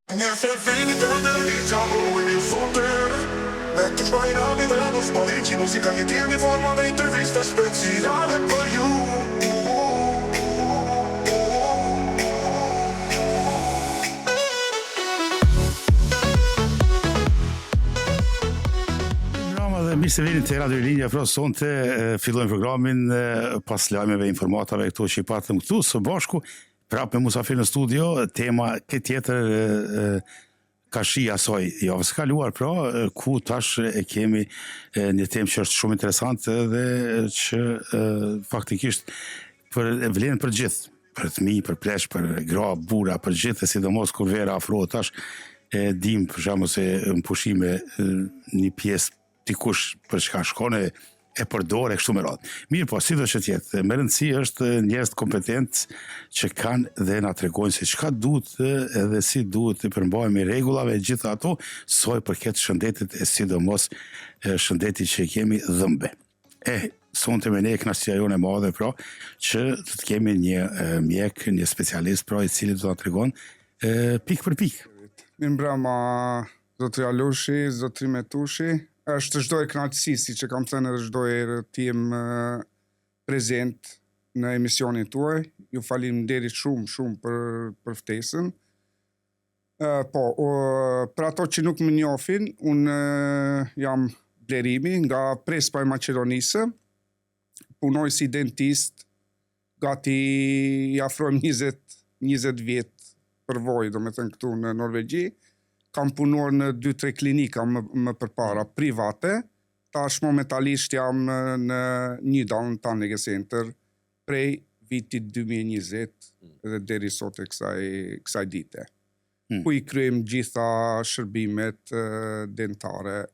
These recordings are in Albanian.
Një fërfini të dëri qapo e një soter Me të shpajrali dhe në spalici Muzika jetimi forma dhe intervista speciale për ju Mirë se vini te Radio Linja Pro sonte fillojmë programin pas lajmeve informatave këtu që i patëm këtu së bashku prapë me musafir në studio, tema këtë tjetër kashia saj javës kaluar, pra ku tash e kemi një temë që është shumë interesante dhe që faktikisht vlen për gjithë, për fëmijë, për plesh, për gra, burra, për gjithë, e sidomos kur vera afrohet tash e dim për shembull se në pushime një pjesë dikush për çka shkon e përdor e kështu me radhë. Mirë po, si do që tjetë, me rëndësi është njerëz kompetent që kanë dhe na tregojnë se çka duhet edhe si duhet të përmbajmë rregullave gjitha ato, soi përket shëndetit e sidomos shëndetit që kemi dhëmbe. Sonte me ne kënaqësia jone e madhe pra që do të kemi një mjek, një specialist pra i cili do ta tregon pikë për pikë. Mirëmbrëma zotri Alushi, zotri Metushi. Është çdo kënaqësi, siç e kam thënë edhe çdo herë të jem prezent në emisionin tuaj. Ju faleminderit shumë për ftesën. Për ato që nuk më njohin, unë jam Blerimi nga Prespa e Maqedonisë. Punoj si dentist, gati i afrojmë 20 vjet përvojë, domethënë këtu në Norvegji. Kam punuar në 2-3 klinika më përpara private, tash momentalisht jam në Nydalen Tannege Center prej vitit 2020 dhe deri sot e kësaj dite. Ku i kryejm gjitha shërbimet dentare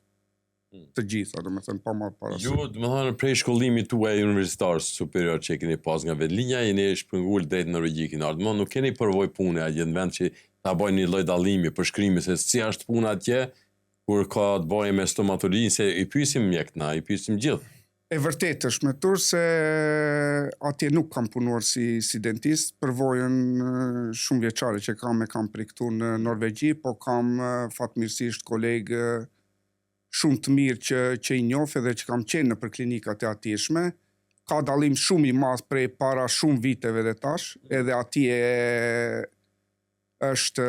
të gjitha, domethënë pa marrë parasysh. Ju, domethënë prej shkollimit tuaj universitar superior që keni pas nga vetlinja, jeni shpërngul drejt në Norvegji keni ardhur, nuk keni përvojë pune atje në vend që ta bëjnë një lloj dallimi për shkrimi se si është puna atje kur ka të bëjë me stomatologjin, se i pyesim mjekna, i pyesim gjithë. E vërtetë është me tur se atje nuk kam punuar si dentist, përvojën shumë vjeçare që kam prej këtu në Norvegji, po kam fatmirësisht kolegë shumë të mirë që i njoh edhe që kam qenë nëpër klinikat e atjeshme. Ka dallim shumë i madh prej para shumë viteve dhe tash, edhe atje është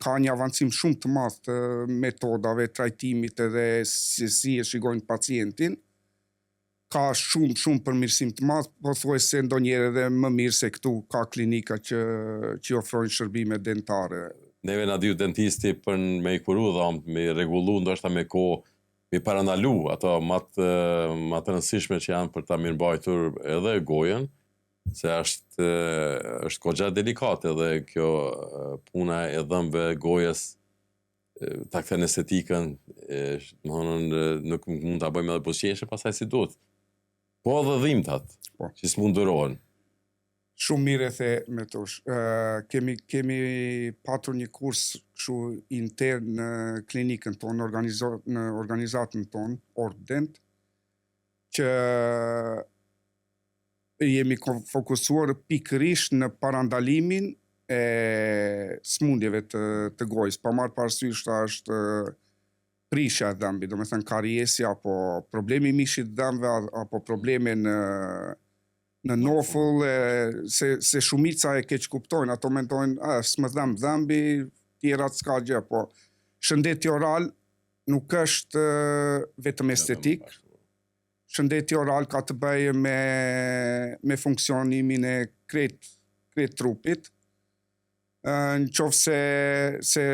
ka një avancim shumë të madh të metodave, trajtimit edhe si e shikojnë pacientin. Ka shumë përmirësim të madh, pothuajse ndonjëherë edhe më mirë se këtu ka klinika që ofrojnë shërbime dentare. Neve na diu dentisti për me i kuru dham, me rregullu, ndoshta me kohë, me parandalu ato më të rëndësishme që janë për ta mirëmbajtur edhe gojën, se është goxha delikate dhe kjo puna e dhëmbëve gojës, ta kthen estetikën, nuk mund ta bëjmë edhe buzëqeshje pastaj si duhet. Po edhe dhimbtat, që s'mund durohen. Shumë mirë e the me tush. Kemi patur një kurs kështu intern në klinikën tonë, në organizatën tonë, Ordent, që jemi fokusuar pikërisht në parandalimin e smundjeve të gojës. Pa marrë parasysh është prishja e dhëmbit, domethënë kariesi apo problemi i mishit të dhëmbëve apo probleme në nofull, se shumica e keq kuptojnë, ato mendojnë, s'më dhëmbi, tjerat s'ka gjë, po shëndeti oral nuk është vetëm estetik. Shëndeti oral ka të bëjë me funksionimin e krejt trupit. Në qoftë se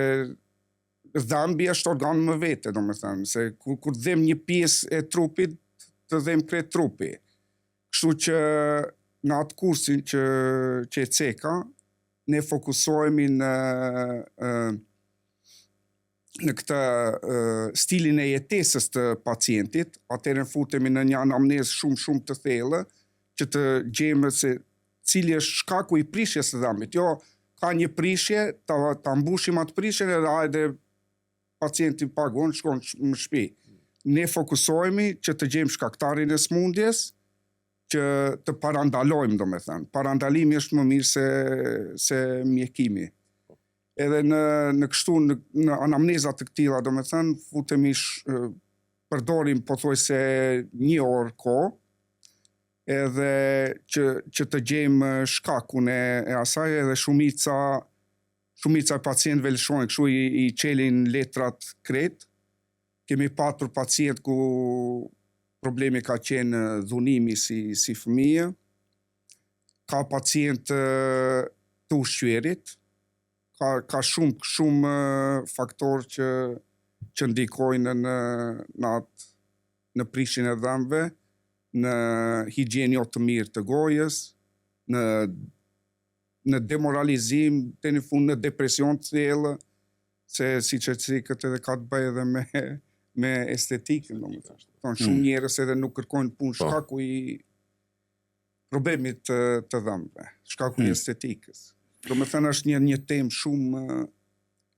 dhëmbi është organ më vete, domethënë, se kur dhem një pjesë e trupit, të dhem krejt trupi. Kështu që në atë kursin që e ceka, ne fokusohemi në këtë stilin e jetesës të pacientit, atëherë futemi në një anamnezë shumë të thellë, që të gjejmë se cili është shkaku i prishjes së dhëmbit. Jo, ka një prishje, ta mbushim atë prishjen edhe hajde pacienti pagon, shkon në shtëpi. Ne fokusohemi që të gjejmë shkaktarin e smundjes, që të parandalojmë, domethënë. Parandalimi është më mirë se mjekimi. Edhe në kështu, në anamneza të këtilla, domethënë, futemi përdorim pothuajse 1 orë kohë, edhe që të gjejmë shkakun e asaj, edhe shumica e pacientëve lëshojnë kështu i çelin letrat krejt. Kemi patur pacient ku problemi ka qenë dhunimi si fëmijë, ka pacient të ushqyerit, ka shumë faktorë që ndikojnë në prishjen e dhëmbëve, në higjieni jo të mirë të gojës, në demoralizim, deri në fund në depresion të thellë, se siç e thikët edhe ka të bëjë edhe me estetikën, domethënë. Shumë njerëz edhe nuk kërkojnë punë shkaku i problemit të dhëmbëve, shkaku i estetikës. Domethënë është një temë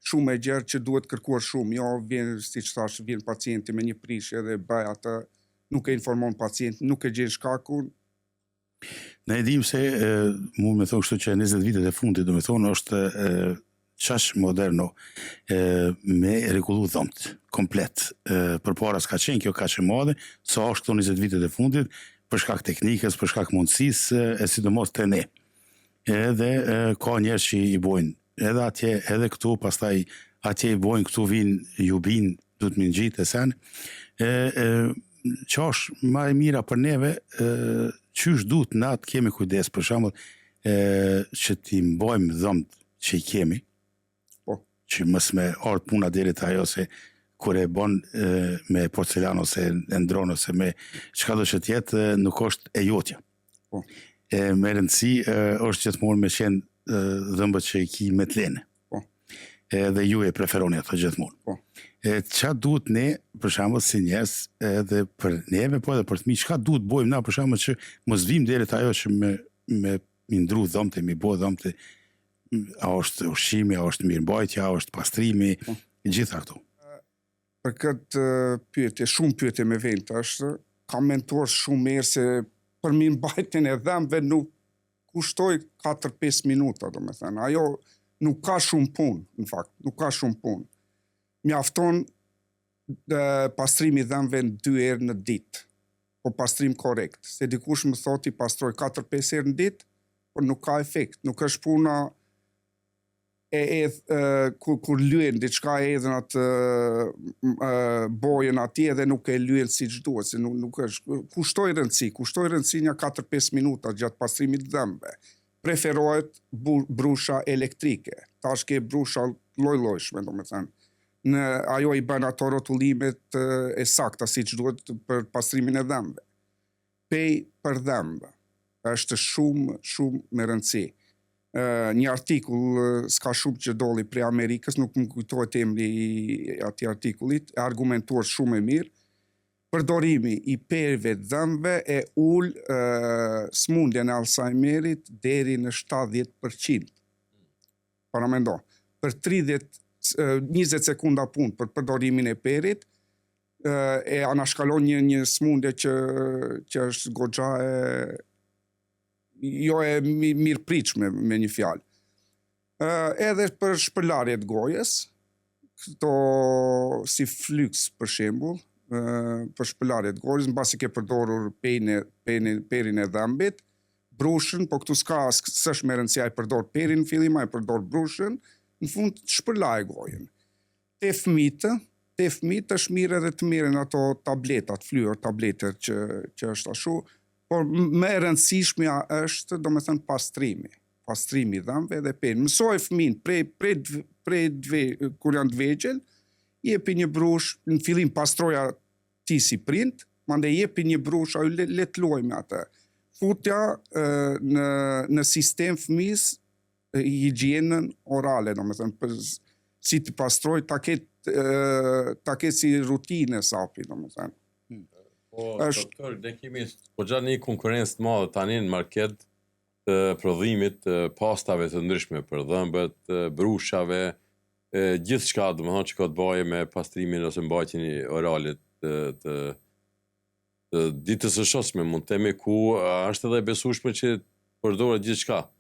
shumë e gjerë që duhet kërkuar shumë. Jo vjen, siç thash, vjen pacienti me një prishje dhe bëj atë, nuk e informon pacientin, nuk e gjen shkakun. Ne e dim se mund me thonë kështu që 20 vitet e fundit, do me thonë, është qash moderno me rregullu dhëmbët komplet. Përpara s'ka qenë kjo kaq e madhe, sa është këto 20 vitet e fundit, për shkak teknikës, për shkak mundësisë, e sidomos te ne. Edhe ka njerëz që i bojnë edhe atje, edhe këtu, pastaj atje i bojnë, këtu vinë, ju binë, du të më ngjitë e sen. Që është ma e mira për neve, qysh duhet na të kemi kujdes, për shembull, që t'i mbajmë dhëmbët që i kemi, që mos me ardh puna deri te ajo se kur e bën me porcelan ose e ndron ose me çka do të jetë, nuk është e jotja. Me rëndësi është gjithmonë me qenë dhëmbët që i ki me të lene. Dhe ju e preferoni ato gjithmonë. Qa duhet ne, për shembull, si njerëz, edhe për neve, po edhe për fëmijë, çka duhet bëjmë na, për shembull, që mos vim deri te ajo që me ndru dhëmbët, mi bë dhëmbët, a është ushqimi, a është mirëmbajtja, a është pastrimi, gjitha këto. Për këtë pyetje, shumë pyetje me vend është, kam mentuar shumë mirë se për mirëmbajtjen e dhëmbëve nuk kushtoj 4-5 minuta, domethënë. Ajo nuk ka shumë punë, në fakt, nuk ka shumë punë. Mjafton pastrimi i dhëmbëve 2 herë në ditë, po pastrim korrekt. Se dikush më thotë i pastroj 4-5 herë në ditë, por nuk ka efekt, nuk është puna kur lyen diçka edhen atë bojën atje dhe nuk e lyen siç duhet, se nuk është. Kushtoj rëndësi një 4-5 minuta gjatë pastrimit të dhëmbëve. Preferohet brusha elektrike. Tash ke brusha lloj-llojshme, domethënë. Ajo i bën ato rrotullimet e sakta siç duhet për pastrimin e dhëmbëve. Pej për dhëmbë është shumë me rëndësi. Një artikull s'ka shumë që doli prej Amerikës, nuk më kujtohet emri i atij artikullit, e argumentuar shumë e mirë. Përdorimi i pejve të dhëmbëve e ul smundjen e Alzheimerit deri në 70%. Paramendo. Për 20 sekunda punë për përdorimin e perit, e anashkalon një smundje që është goxha jo e mirëpritshme me një fjalë. Edhe për shpërlarjet gojës, këto si flyks për shembull, për shpërlarjet gojës, mbasi ke përdorur perin e dhëmbit, brushën, po këtu s'është me rëndësi ai përdor perin në fillim, ai përdor brushën, në fund shpërlaj gojën. Te fëmijët është mirë edhe të merren ato tabletat, flyer tabletet që është ashtu, por më e rëndësishmja është, domethënë, pastrimi i dhëmbëve dhe perin. Mësoj fëmin kur janë të vegjël, jepi një brush, në fillim pastroja ti si prind, mandej jepi një brush, ajo le të luaj me atë. Futja në sistem fëmis higjienën orale, domethënë, si të pastroj, ta ketë si rutinë sapi, domethënë. Po, doktor, ne kemi gjatë një konkurrencë të madhe tani në market të prodhimit të pastave të ndryshme për dhëmbët, brushave, gjithçka, domethënë që ka të bëjë me pastrimin ose mbajtjen orale të ditës së shoqme, mund të themi, ku është edhe besueshme që përdoret gjithçka.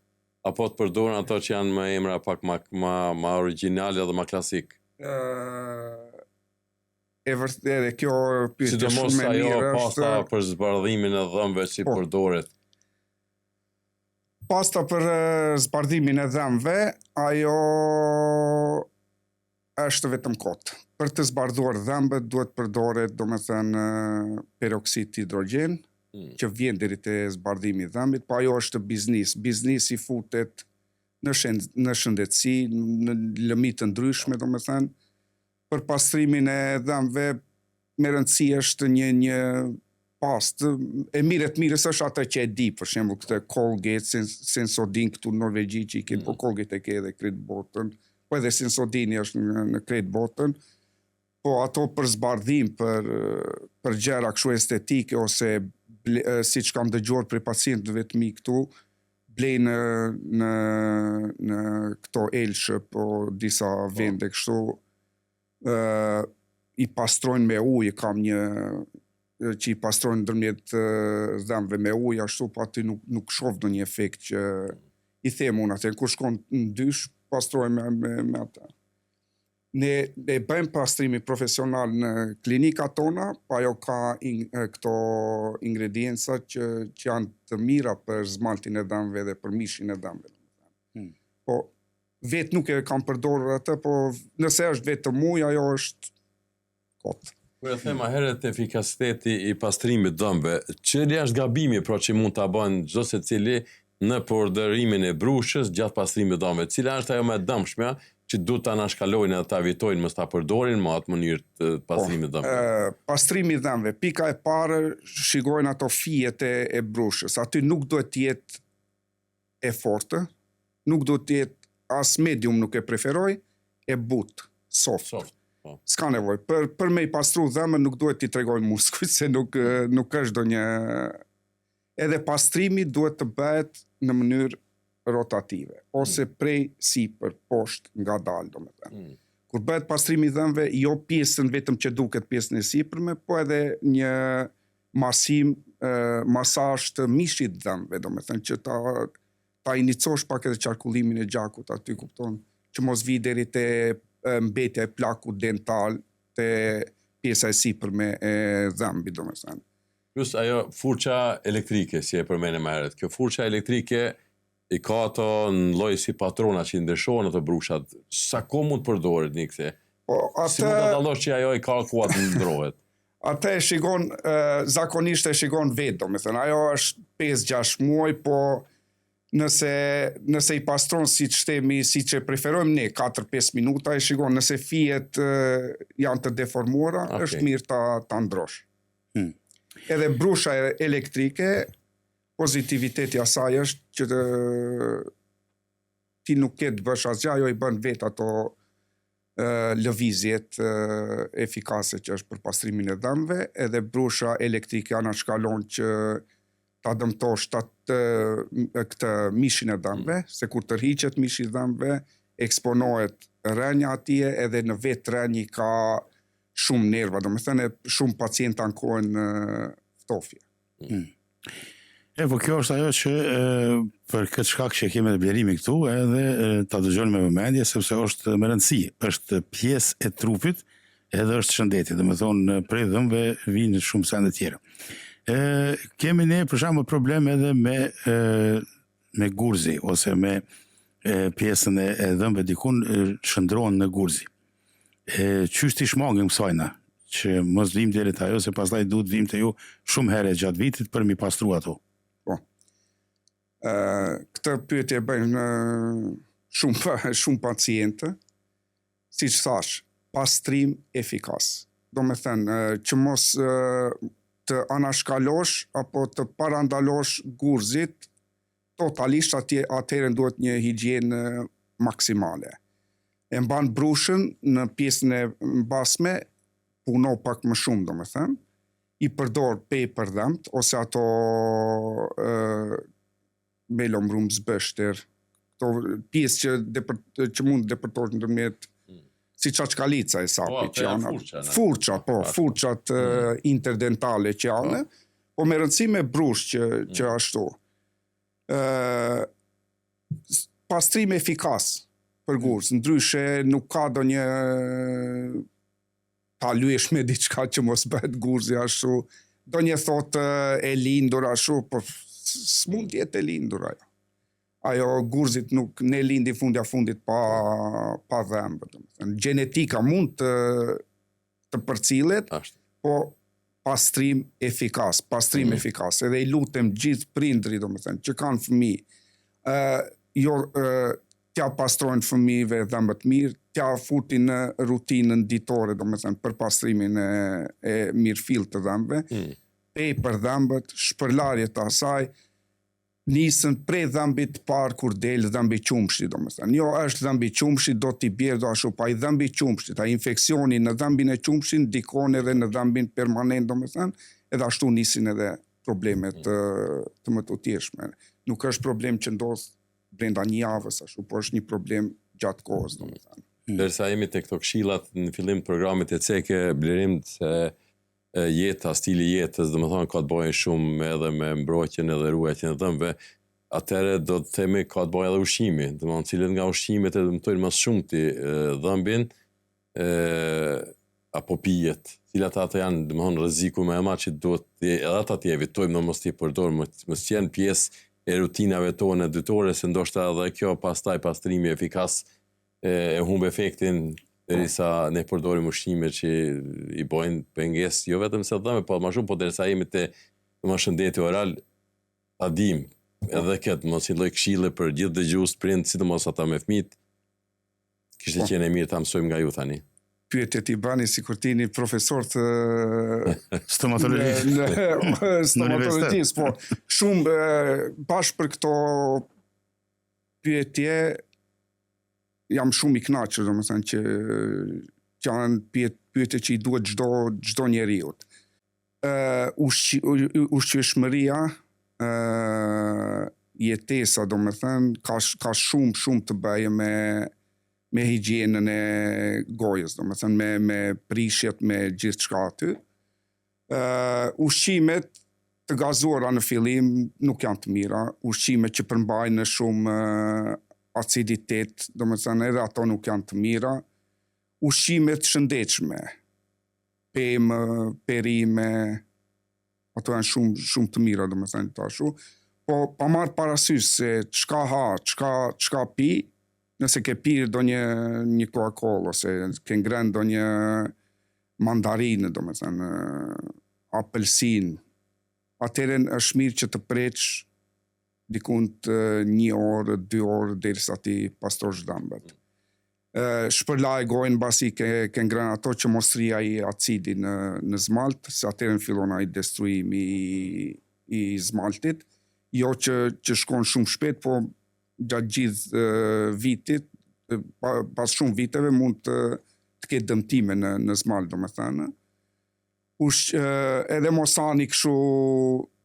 apo të përdoren ato që janë me emra pak ma origjinale dhe ma klasik? E vërtetë, kjo pyetje Sidomos shumë e ajo mirë pasta është. për zbardhimin e dhëmbëve që përdoret. Pasta për zbardhimin e dhëmbëve, ajo është vetëm kot. Për të zbardhuar dhëmbët duhet përdoret, domethënë, peroksid hidrogjen, që vjen deri te zbardhimi i dhëmbit, po ajo është biznis. Biznisi futet në shëndetësi, në lëmi të ndryshme, domethënë, për pastrimin e dhëmbëve, me rëndësi është një pastë, e mirës është atë që e di, për shembull këtë Colgate, Sensodyne këtu në Norvegji që i kenë, po Colgate e ke edhe krejt botën, po edhe Sensodyne është në krejt botën, po ato për zbardhim, për gjëra kështu estetike, ose siç kam dëgjuar prej pacientëve të mi këtu, blejnë në këto elshë, po disa vende kështu, i pastrojnë me ujë, kam një që i pastrojnë ndërmjet dhëmbëve me ujë, ashtu po aty nuk shoh ndonjë efekt që i them unë atë, kur shkon në dysh, pastrojnë me atë. Ne bëjmë pastrimi profesional në klinikat tona, po ajo ka këto ingredienca që janë të mira për zmaltin e dhëmbëve dhe për mishin e dhëmbëve. Po vetë nuk e kam përdorur atë, po nëse është vetëm ujë, ajo është kot. Kur e them a herët efikasiteti i pastrimit dhëmbëve, cili është gabimi pra që mund ta bëjnë çdo secili në përdorimin e brushës gjatë pastrimit dhëmbëve? Cila është ajo më e dëmshme që duhet ta anashkalojnë dhe ta evitojnë mos ta përdorin më atë mënyrë të pastrimit dhëmbëve? Pastrimi i dhëmbëve, pika e parë, shikojnë ato fijet e brushës. Aty nuk duhet të jetë e fortë, nuk duhet të jetë as medium, nuk e preferoj, e butë, soft. S'ka nevojë. Për me i pastru dhëmbën nuk duhet t'i tregojnë muskujt, se nuk është ndonjë. Edhe pastrimi duhet të bëhet në mënyrë rotative, ose prej sipër, poshtë, ngadalë, domethënë. Kur bëhet pastrimi i dhëmbëve, jo pjesën vetëm që duket pjesën e sipërme, po edhe një masazh të mishit dhëmbëve, domethënë që ta inicosh pak edhe qarkullimin e gjakut aty, kupton, që mos vi deri te mbetja e plakut dental te pjesa e sipërme e dhëmbit, domethënë. Plus ajo furça elektrike, si e përmenë më herët. Kjo furça elektrike i ka ato në lloj si patrona që i ndryshohen ato brushat. Sa kohë mund të përdoret një këthe? Si mund të dallosh që ajo i ka kuat të ndrohet? Atë e shikon, zakonisht e shikon vetë, domethënë. Ajo është 5-6 muaj, po nëse i pastron si që shtemi, si që preferojmë ne, 4-5 minuta, e shikon, nëse fijet janë të deformuara, është mirë ta ndrosh. Edhe brusha elektrike, pozitiviteti asaj është që ti nuk ke të bësh asgjë, ajo i bën vetë ato lëvizjet efikase që është për pastrimin e dhëmbëve, edhe brusha elektrike anashkalon që ta dëmtosh këtë mishin e dhëmbëve, se kur tërhiqet mishi i dhëmbëve, eksponohet rënja atje, edhe në vetë rënji ka shumë nerva, domethënë shumë pacientë ankohen në ftofje. Po kjo është ajo që për këtë shkak që kemi të blerimi këtu, edhe ta dëgjojnë me vëmendje, sepse është me rëndësi, është pjesë e trupit, edhe është shëndeti, domethënë prej dhëmbëve vinë shumë sende tjera. Kemi ne për shembull problem edhe me gurzi, ose me pjesën e dhëmbëve dikun shndrohen në gurzi. Qysh t'i shmangim kësajna, që mos vim deri te ajo, se pastaj duhet vim te ju shumë herë gjatë vitit për mi pastru ato. Po. Këtë pyetje bëjnë shumë pacientë, siç thash, pastrim efikas. Domethënë që mos të anashkalosh apo të parandalosh gurzit totalisht, atëherë duhet një higjenë maksimale. E mban brushën në pjesën e mbasme, puno pak më shumë, domethënë, i përdor paper dhëmbt, ose ato melomrum zbështer, këto pjesë që mund depërtosh ndërmjet, si çaçkalica e sapit që janë. Furçat interdentale që janë, po me rëndësi me brush që ashtu. pastrim efikas për gurës, ndryshe nuk ka do një ta lyesh me diçka që mos bëhet gurzi ashtu, do një thot e lindur ashtu, po s'mund jetë e lindur ajo. Ajo gurzit nuk ne lindi fundi a fundit pa dhëmbë. Gjenetika mund të përcillet, po pastrim efikas. Edhe i lutem gjithë prindrit, domethënë, që kanë fëmijë, t'ja pastrojnë fëmijëve dhëmbët mirë, t'ja futin në rutinën ditore, domethënë, për pastrimin e mirëfillt të dhëmbëve, për dhëmbët, shpërlarje të asaj, nisën prej dhëmbit parë kur del dhëmbi qumshit, domethënë. Jo është dhëmbi qumshit, do t'i bjerë do ashtu, pa i dhëmbi qumshit, a infeksioni në dhëmbin e qumshit ndikon edhe në dhëmbin permanent, domethënë, edhe ashtu nisin edhe problemet të më të tjeshme. Nuk është problem që ndodh brenda një javës ashtu, po është një problem gjatë kohës, domethënë. Derisa jemi tek këto këshillat në fillim të programit e ceke Blerim se jeta, stili jetës, domethënë ka të bëjë shumë edhe me mbrojtjen edhe ruajtjen e dhëmbëve, atëherë do të themi ka të bëjë edhe ushqimi, domethënë cilët nga ushqimet e dëmtojnë më shumë ti dhëmbin apo pijet, cilat ata janë domethënë rreziku më i madh që duhet edhe ata të evitojmë, mos t'i përdormë, mos jenë pjesë e rutinave tona dytore, se ndoshta edhe kjo pastaj pastrimi efikas e humb efektin derisa ne përdorim ushqime që i bojnë pengesë, jo vetëm se dhëmbë, po më shumë, po derisa jemi te shëndeti oral, ta dim edhe këtë, mos i lloj këshille për gjithë dëgjues, prind, sidomos ata me fëmijët. Kishte qenë mirë ta mësojmë nga ju tani. Pyetjet i bani sikur ti një profesor të stomatologjisë, po shumë bashkë për këto pyetje jam shumë i kënaqur, domethënë që janë pyetje që i duhet çdo njeriu. Ushqyeshmëria, jetesa, domethënë ka shumë të bëjë me higjienën e gojës, domethënë me prishjet, me gjithçka aty. Ushqimet të gazuara në fillim nuk janë të mira, ushqimet që përmbajnë shumë aciditet, domethënë edhe ato nuk janë të mira. Ushqimet shëndetshme, pemë, perime, ato janë shumë të mira, domethënë tashu. Po pa marrë parasysh se çka ha, çka pi, nëse ke pirë do një Coca-Cola, ose ke ngrënë do një mandarinë, domethënë apelsinë, atëherë është mirë që të preç dikund 1 orë, 2 orë, derisa ti pastrosh dhëmbët. Shpërlaj gojën basi ke ngrënë ato që mos rri ai acidi në zmalt, se atëherë fillon ai destruimi i zmaltit, jo që shkon shumë shpejt, po gjatë gjithë vitit, pas shumë viteve mund të ketë dëmtime në zmalt, domethënë. Edhe mos hani kështu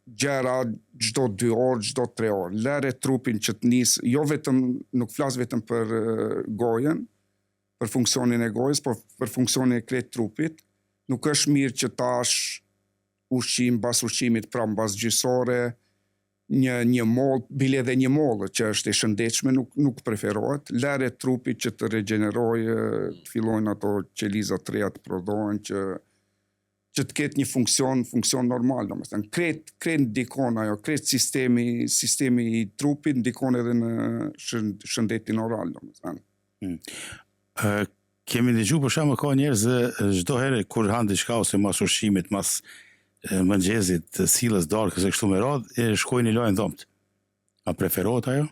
gjera çdo 2 orë, çdo 3 orë. Lëre trupin që të nisë, jo vetëm, nuk flas vetëm për gojën, për funksionin e gojës, por për funksionin e krejt trupit. Nuk është mirë që tash ushqim pas ushqimit, pra mbas gjysore, një mollë, bile edhe një mollë që është e shëndetshme nuk preferohet. Lëre trupit që të regenerojë, të fillojnë ato qelizat të reja të prodhohen, që të ketë një funksion normal, domethënë. Krejt ndikon ajo, krejt sistemi i trupit ndikon edhe në shëndetin oral, domethënë. Kemi dëgjuar për shembull ka njerëz çdo herë kur han diçka ose mas ushqimit, mas mëngjesit, sillës darkës e kështu me radhë, shkojnë i lajnë dhomt. A preferohet ajo?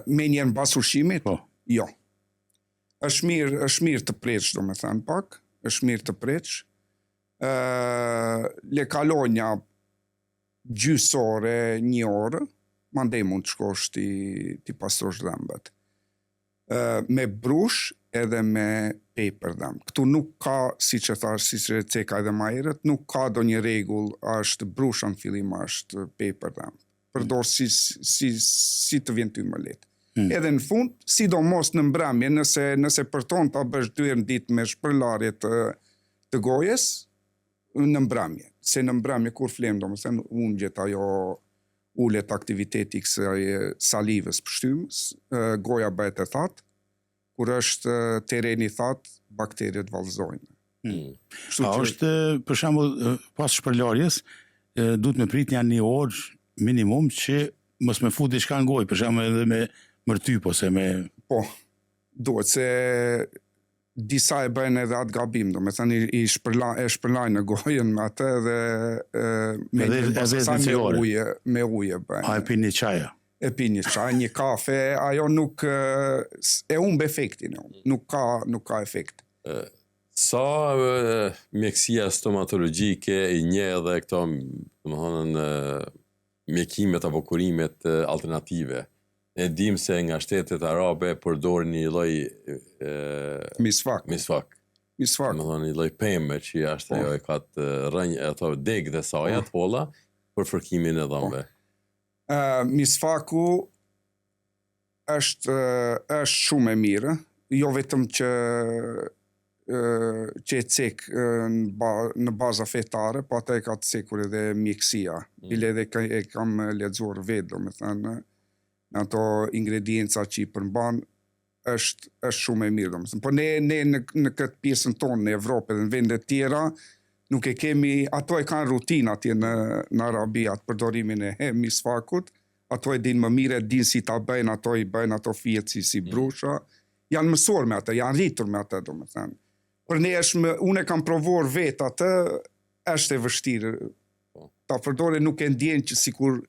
Me njerë mbas ushqimit? Po. Jo. Është mirë të preç, domethënë pak, është mirë të preç. Le kaloj një gjysore, 1 orë, mandej mund të shkosh ti pastrosh dhëmbët. Me brush edhe me paper dhëmb. Këtu nuk ka, siç e thash, siç e ceka edhe më herët, nuk ka ndonjë rregull, është brusha në fillim, është paper dhëmb. Përdor si të vjen ty më lehtë. Edhe në fund, sidomos në mbrëmje, nëse përton ta bësh 2 herë në ditë me shpërlarje të gojës, në mbrëmje. Se në mbrëmje kur flem, domethënë ungjet ullet aktiviteti kësaj salivës pështymës, goja bëhet e thatë, kur është tereni thatë, bakteriet vallëzojnë. A është, për shembull, pas shpërlarjes, duhet me prit një orë minimum që mos me fut diçka në gojë, për shembull edhe me mërtyp ose me... Po, duhet se disa e bëjnë edhe atë gabim, do me thënë e shpërlajnë në gojën me atë dhe me uje bëjnë. A e pi një qaja? E pi një qaj, një kafe, ajo nuk e humb efektin, nuk ka efekt. Sa mjekësia stomatologjike i nje edhe këto, mjekimet apo kurimet alternative? E dim se nga shtetet arabe përdor një lloj misvak. Më thonë një lloj pemë që është ajo e ka të rënjë ato degë dhe saja të holla për fërkimin e dhëmbëve. Misvaku është shumë e mirë, jo vetëm që e cek në baza fetare, po ata e ka të cekur edhe mjekësia. Bile edhe e kam lexuar vetë, domethënë në ato ingredienca që i përmban është shumë e mirë, domethënë. Po ne në këtë pjesën tonë në Evropë dhe në vende tjera nuk e kemi, ato e kanë rutinë atje në Arabi atë përdorimin e misvakut, ato e din më mirë, din si ta bëjnë, ato i bëjnë ato fijet si brusha, janë mësuar me atë, janë rritur me atë, domethënë. Për ne unë e kam provuar vetë atë, është e vështirë. Ta përdore nuk e ndjen që sikur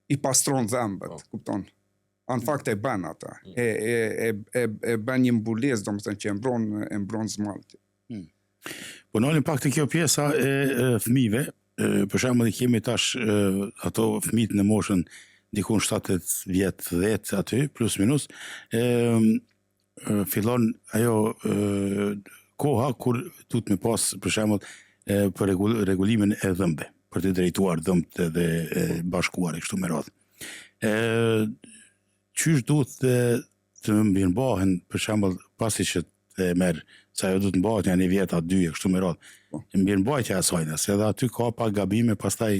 i pastron dhëmbët, kupton? Në fakt e bën ata. E bën një mbulesë, domethënë që e mbron zmaltin. Po nalim pak të kjo pjesa e fëmijëve, për shembull kemi tash ato fëmijët në moshën dikun 7 vjet, 10 aty plus minus, fillon ajo koha kur duhet me pas për shembull për rregullimin e dhëmbëve, për të drejtuar dhëmbët dhe bashkuar e kështu me radhë. Qysh duhet të mirëmbahen për shembull pasi që të merr, sa ajo duhet të mbahet një vjet a 2 e kështu me radhë. Mirëmbajtja e saj, se edhe aty ka pak gabime, pastaj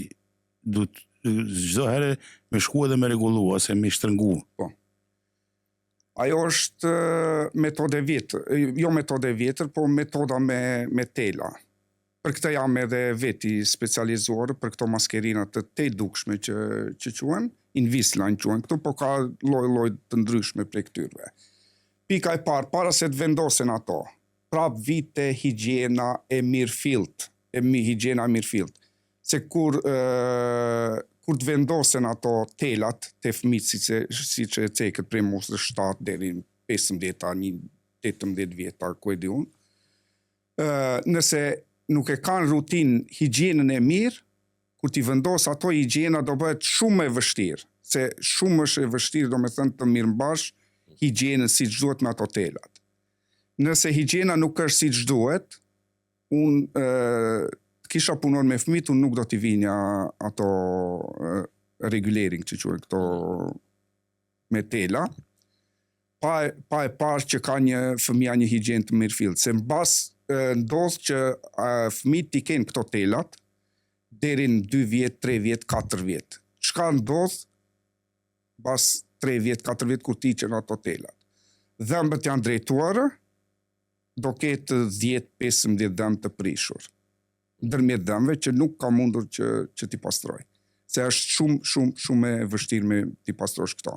duhet çdo herë me shku edhe me rregullu ose me shtrëngu. Po. Ajo është metode vjetër, jo metode vjetër, po metoda me tela. Për këtë jam edhe veti specializuar për këto maskerinat të dukshme që quhen, Invisalign quhen këtu, po ka lloj të ndryshme prej këtyre. Pika e parë, para se të vendosen ato, prap vite higjiena e mirëfillt, higjiena e mirëfillt. Se kur të vendosen ato telat të fëmijët si që e cekët prej mosës 7 deri në 15 a 18 vjeta, ku e di unë, nëse nuk e kanë rutin higjienën e mirë, kur t'i vendos ato higjiena do bëhet shumë e vështirë, se shumë është e vështirë do me thënë të mirëmbash higjienën si që duhet me ato telat. Nëse higjiena nuk është si që duhet, unë kisha punon me fëmijët, unë nuk do t'i vinja ato regulering që quhen këto me tela, pa e parë që ka një fëmija një higjien të mirëfillt, se mbas ndodh që fëmijët t'i kenë këto telat deri në 2 vjet, 3 vjet, 4 vjet. Çka ndodh pas 3 vjet, 4 vjet kur t'i qenë ato telat? Dhëmbët janë drejtuar, do ketë 10-15 dhëmbë të prishur. Ndërmjet dhëmbëve që nuk ka mundur që t'i pastroj. Se është shumë e vështirë me t'i pastrosh këto.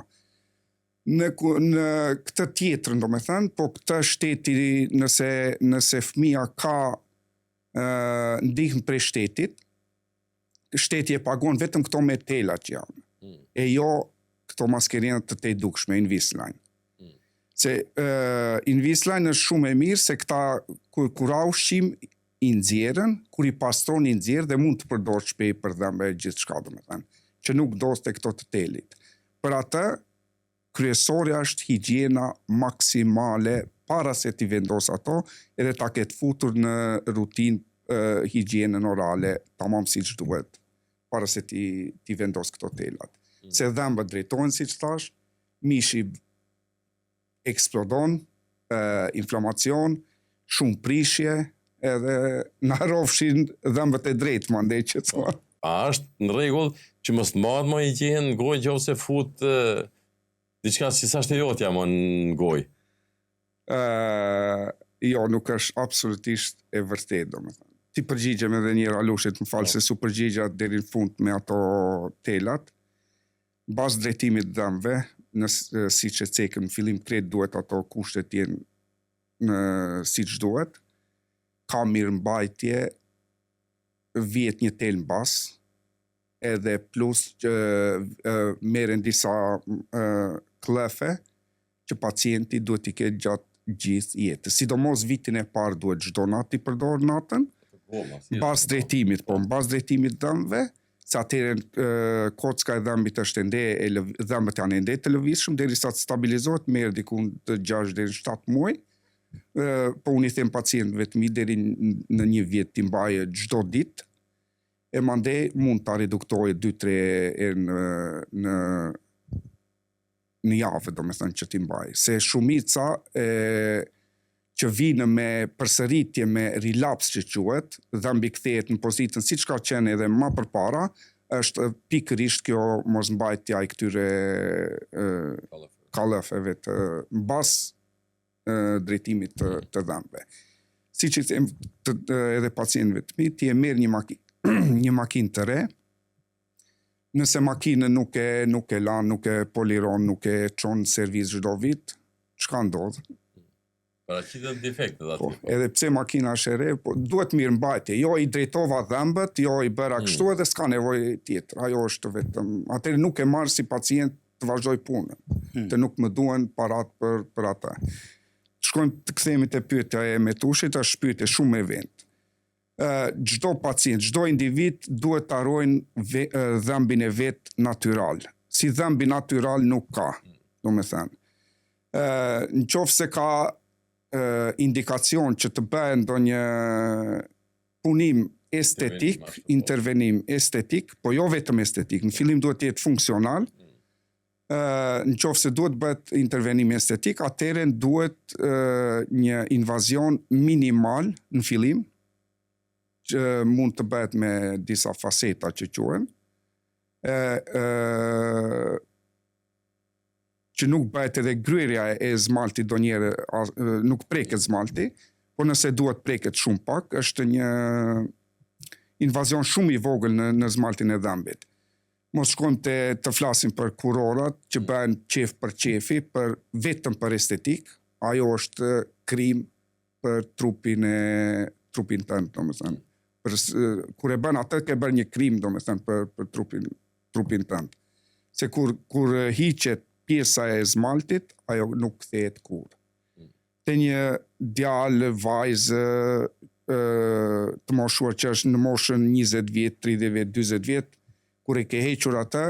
Në këtë tjetrën, do me thënë, po këtë shteti, nëse fëmija ka ndihmë prej shtetit, shteti e pagon vetëm këto me tela që janë. E jo këto maskerinat të dukshme, Invisalign. Se Invisalign është shumë e mirë, se këta kur aushqim i nxjerrën, kur i pastron i nxjerr dhe mund të përdor shpejt për dhëmbë gjithçka, domethënë, që nuk dos te këto të telit. Për atë kryesorja është higjiena maksimale para se t'i vendos ato, edhe ta ketë futur në rutinë higjienën orale, tamam siç duhet, para se t'i vendos këto telat. Se dhëmbët drejtohen siç thash, mishi eksplodon, inflamacion, shumë prishje, edhe na rrofshin dhëmbët e drejtë mandej që thua. A është në rregull që mos të marrë më higienë në gojë nëse fut diçka si sa shtejotja më në gojë. Jo, nuk është absolutisht e vërtet, domethënë. Ti përgjigjem edhe njëra Alushit, më falë se su përgjigja deri në fund me ato telat. Bas drejtimit dëmve, si që cekën në fillim krejt duhet ato kushtet jenë si që duhet, ka mirë mbajtje, vjet një tel në bas, edhe plus që merren disa klefe që pacienti duhet i ketë gjatë gjithë jetës. Sidomos vitin e parë duhet çdo natë i përdor natën, bas drejtimit, po bas drejtimit dëmve, se atëherë kocka e dhëmbit është dhëmbët janë ende të lëvizshëm derisa të stabilizohet, merr diku të 6 deri në 7 muaj. Po unë i them pacientëve të mi deri në një vjet t'i mbaje çdo ditë, e mandej mund ta reduktojë 2-3 herë në javë, domethënë që t'i mbaj. Se shumica që vinë me përsëritje me rilaps që quhet, dhëmbi kthehet në pozitën siç ka qenë edhe më përpara, është pikërisht kjo mosmbajtja e këtyre kallëfeve të mbas drejtimit të dhëmbëve. Siç i them edhe pacientëve të mi, ti e merr një makinë të re, nëse makinën nuk e lan, nuk e poliron, nuk e çon në servis çdo vit, çka ndodh? Paraqitet defektet aty. Po, edhe pse makina është e re, po duhet mirë mbajtje. Jo i drejtova dhëmbët, jo i bëra kështu edhe s'ka nevojë tjetër. Ajo është vetëm. Atëherë nuk e marr si pacient të vazhdoj punën. Të nuk më duhen parat për ata. Shkojmë të kthehemi te pyetja e Metushit, është pyetje shumë e vend. Çdo pacient, çdo individ duhet të harrojnë dhëmbin e vet natyral. Si dhëmbi natyral nuk ka, domethënë. Nëse ka indikacion që të bëhe ndonjë punim estetik, intervenim estetik, po jo vetëm estetik, në fillim duhet të jetë funksional, nëse duhet bëhet intervenim estetik, atëherë duhet një invazion minimal në fillim, që mund të bëhet me disa faseta që quhen, që nuk bëhet edhe gryerja e zmaltit donjëherë, nuk preket zmalti, por nëse duhet preket shumë pak, është një invazion shumë i vogël në zmaltin e dhëmbit. Mos shkojmë të flasim për kurorat që bëhen qef për qefi, vetëm për estetik, ajo është krim për trupin tënd, domethënë. Kur e bën atë, ke bërë një krim, domethënë, për trupin tënd. Se kur hiqet pjesa e zmaltit, ajo nuk kthehet kurrë. Te një djalë, vajzë të moshuar që është në moshën 20 vjet, 30 vjet, 40 vjet, kur e ke hequr atë,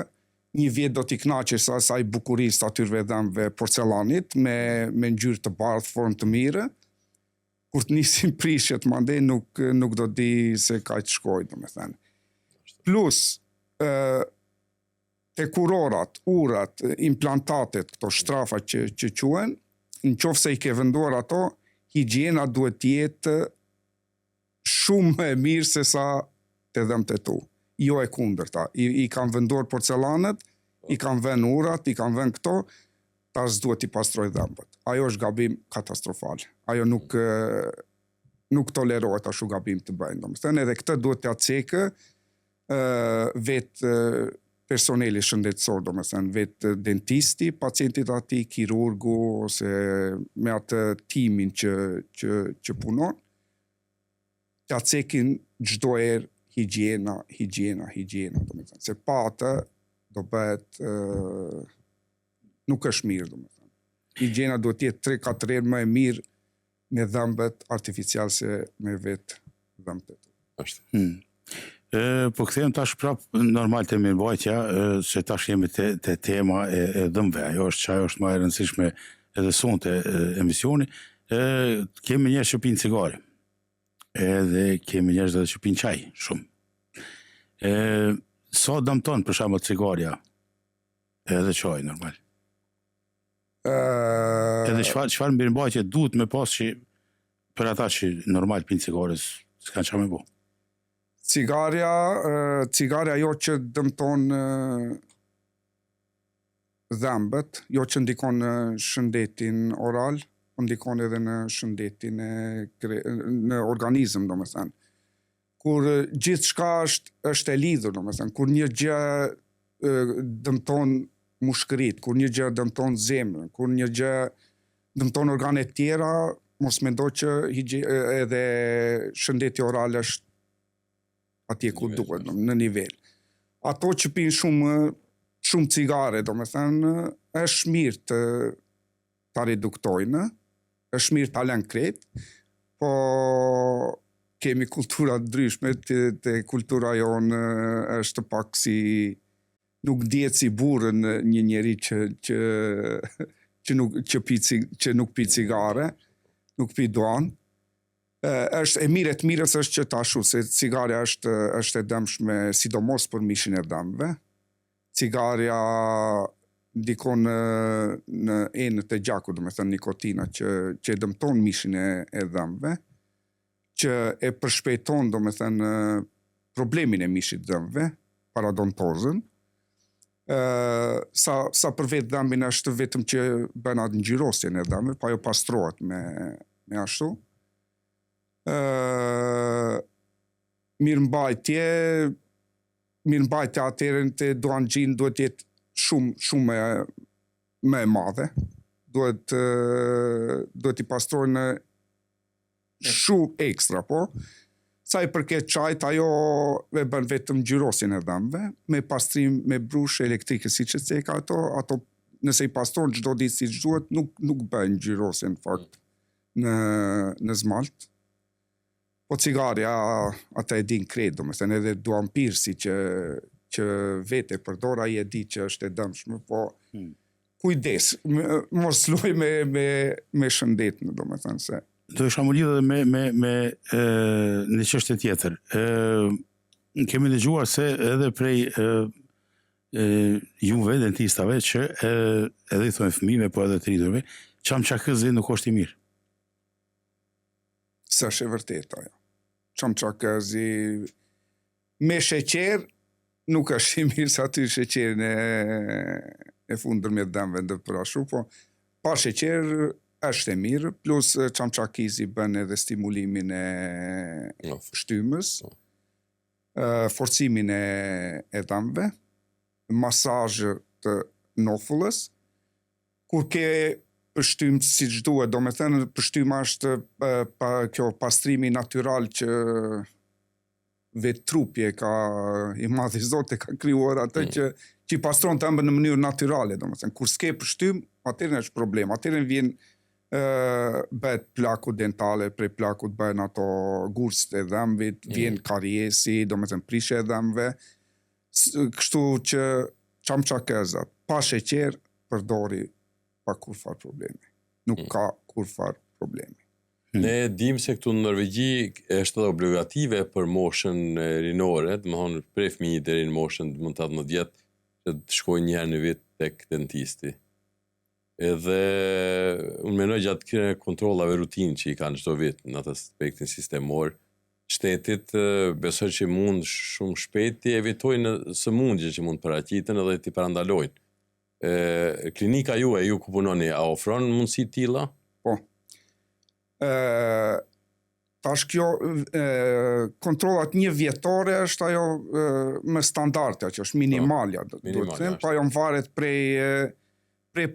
një vjet do t'i kënaqesh sa asaj bukurisë atyrve dhëmbëve porcelanit me ngjyrë të bardhë, formë të mirë. Kur të nisin prishjet mandej nuk do di se ka të shkojë, domethënë. Plus te kurorat, urat, implantatet, këto shtrafa që quhen, nëse i ke venduar ato, higjiena duhet të jetë shumë e mirë se sa te dhëmbët e tu. Jo e kundërta. I kanë venduar porcelanët, i kanë vënë urat, i kanë vënë këto, tash duhet i pastroj dhëmbët. Ajo është gabim katastrofal. Ajo nuk tolerohet ashtu gabim të bëjnë. Domethënë edhe këtë duhet t'ia cekë vetë personeli shëndetësor, domethënë vetë dentisti, pacientit atij, kirurgu ose me atë timin që punon, t'ia cekin çdo herë higjiena, domethënë. Se pa atë do bëhet nuk është mirë, domethënë. Higjiena duhet të jetë 3-4 herë më e mirë me dhëmbët artificial se me vetë dhëmbët e tu. Ashtu. Po kthehem tash prap normal te mirëmbajtja, se tash jemi te tema e dhëmbëve. Ajo është më e rëndësishme edhe sonte emisioni. Kemi njerëz që pinë cigare. Edhe kemi njerëz që pinë çaj shumë. Sa dëmton për shembull cigaria? Edhe çaj normal. Edhe çfarë mirëmbajtje duhet me pas që për ata që normal pinë cigare s'kan çfarë me bo? Cigarja jo që dëmton dhembët, jo që ndikon në shëndetin oral, po ndikon edhe në shëndetin në organizëm, domethënë. Kur gjithçka është e lidhur, domethënë, kur një gjë dëmton mushkërit, kur një gjë dëmton zemrën, kur një gjë dëmton organet tjera, mos mendoj që edhe shëndeti oral është atje ku duhet, në nivel. Ato që pinë shumë cigare, domethënë, është mirë ta reduktojnë, është mirë ta lënë krejt, po kemi kultura ndryshme, te kultura jonë është pak si nuk dihet si burrën një njeri që nuk pi cigare, nuk pi duan. Është e mirës është që ta ashu, se cigarja është e dëmshme, sidomos për mishin e dëmve. Cigarja ndikon në enët e gjakut, domethënë nikotina, që dëmton mishin e dëmve, që e përshpejton, domethënë, problemin e mishit dëmve, paradontozën. Sa për vetë dëmbin është vetëm që bën atë ngjyrosjen e dëmve, pa jo pastrohet me ashtu. Mirëmbajtja atëherë te duanxhin duhet jetë shumë më e madhe. Duhet i pastrojnë shumë ekstra, po. Sa i përket çajit, ajo e bën vetëm ngjyrosjen e dhëmbëve, me pastrim me brush elektrike, siç e theka ato nëse i pastron çdo ditë siç duhet, nuk bën ngjyrosjen në fakt në zmalt. Po cigarja ata e din krejt, domethënë edhe duanpirsi që vete përdor, ai e di që është e dëmshme, po kujdes, mos luaj me shëndetin, domethënë se. Do isha më lidhë me një çështje tjetër. Kemi dëgjuar se edhe prej juve, dentistave, që edhe i thonë fëmijëve, po edhe të rriturve, çamçakëzi nuk është i mirë. S'është e vërtetë ajo. Çamçakëzi me sheqer nuk është i mirë sa aty sheqerin e fundër me dëmve ndër për ashtu, po pa sheqer është e mirë, plus çamçakizi bën edhe stimulimin e shtymës, forcimin e dhëmbëve, masazh të nofullës, kur ke pështym siç duhet, domethënë pështyma është kjo pastrimi natyral që vetë trupi i madh i Zotit ka krijuar atë që i pastron dhëmbën në mënyrë natyrale, domethënë kur s'ke pështym, atëherë është problem, atëherë vjen bëhet plaku dentale, prej plakut bëhen ato gurst e dhëmbit, vjen kariesi, domethënë prishja e dhëmbëve. Kështu që çamçakëzat pa sheqer përdori pa kurfar problemi. Nuk ka kurfar problemi. Ne dim se këtu në Norvegji është edhe obligative për moshën rinore, domethënë prej fëmijë deri në moshën 18 vjet, që të shkojnë një herë në vit tek dentisti. Edhe unë menoj gjatë këtyre kontrollave rutinë që i kanë çdo vit në atë aspektin sistemor, shtetit besoj që mund shumë shpejt të evitojnë sëmundje që mund paraqiten edhe t'i parandalojnë. Klinika ju ku punoni, a ofron mundësi tilla? Po. Tash kjo kontrollat një vjetore është ajo më standardja, që është minimalja, duhet të them, pa ajo varet prej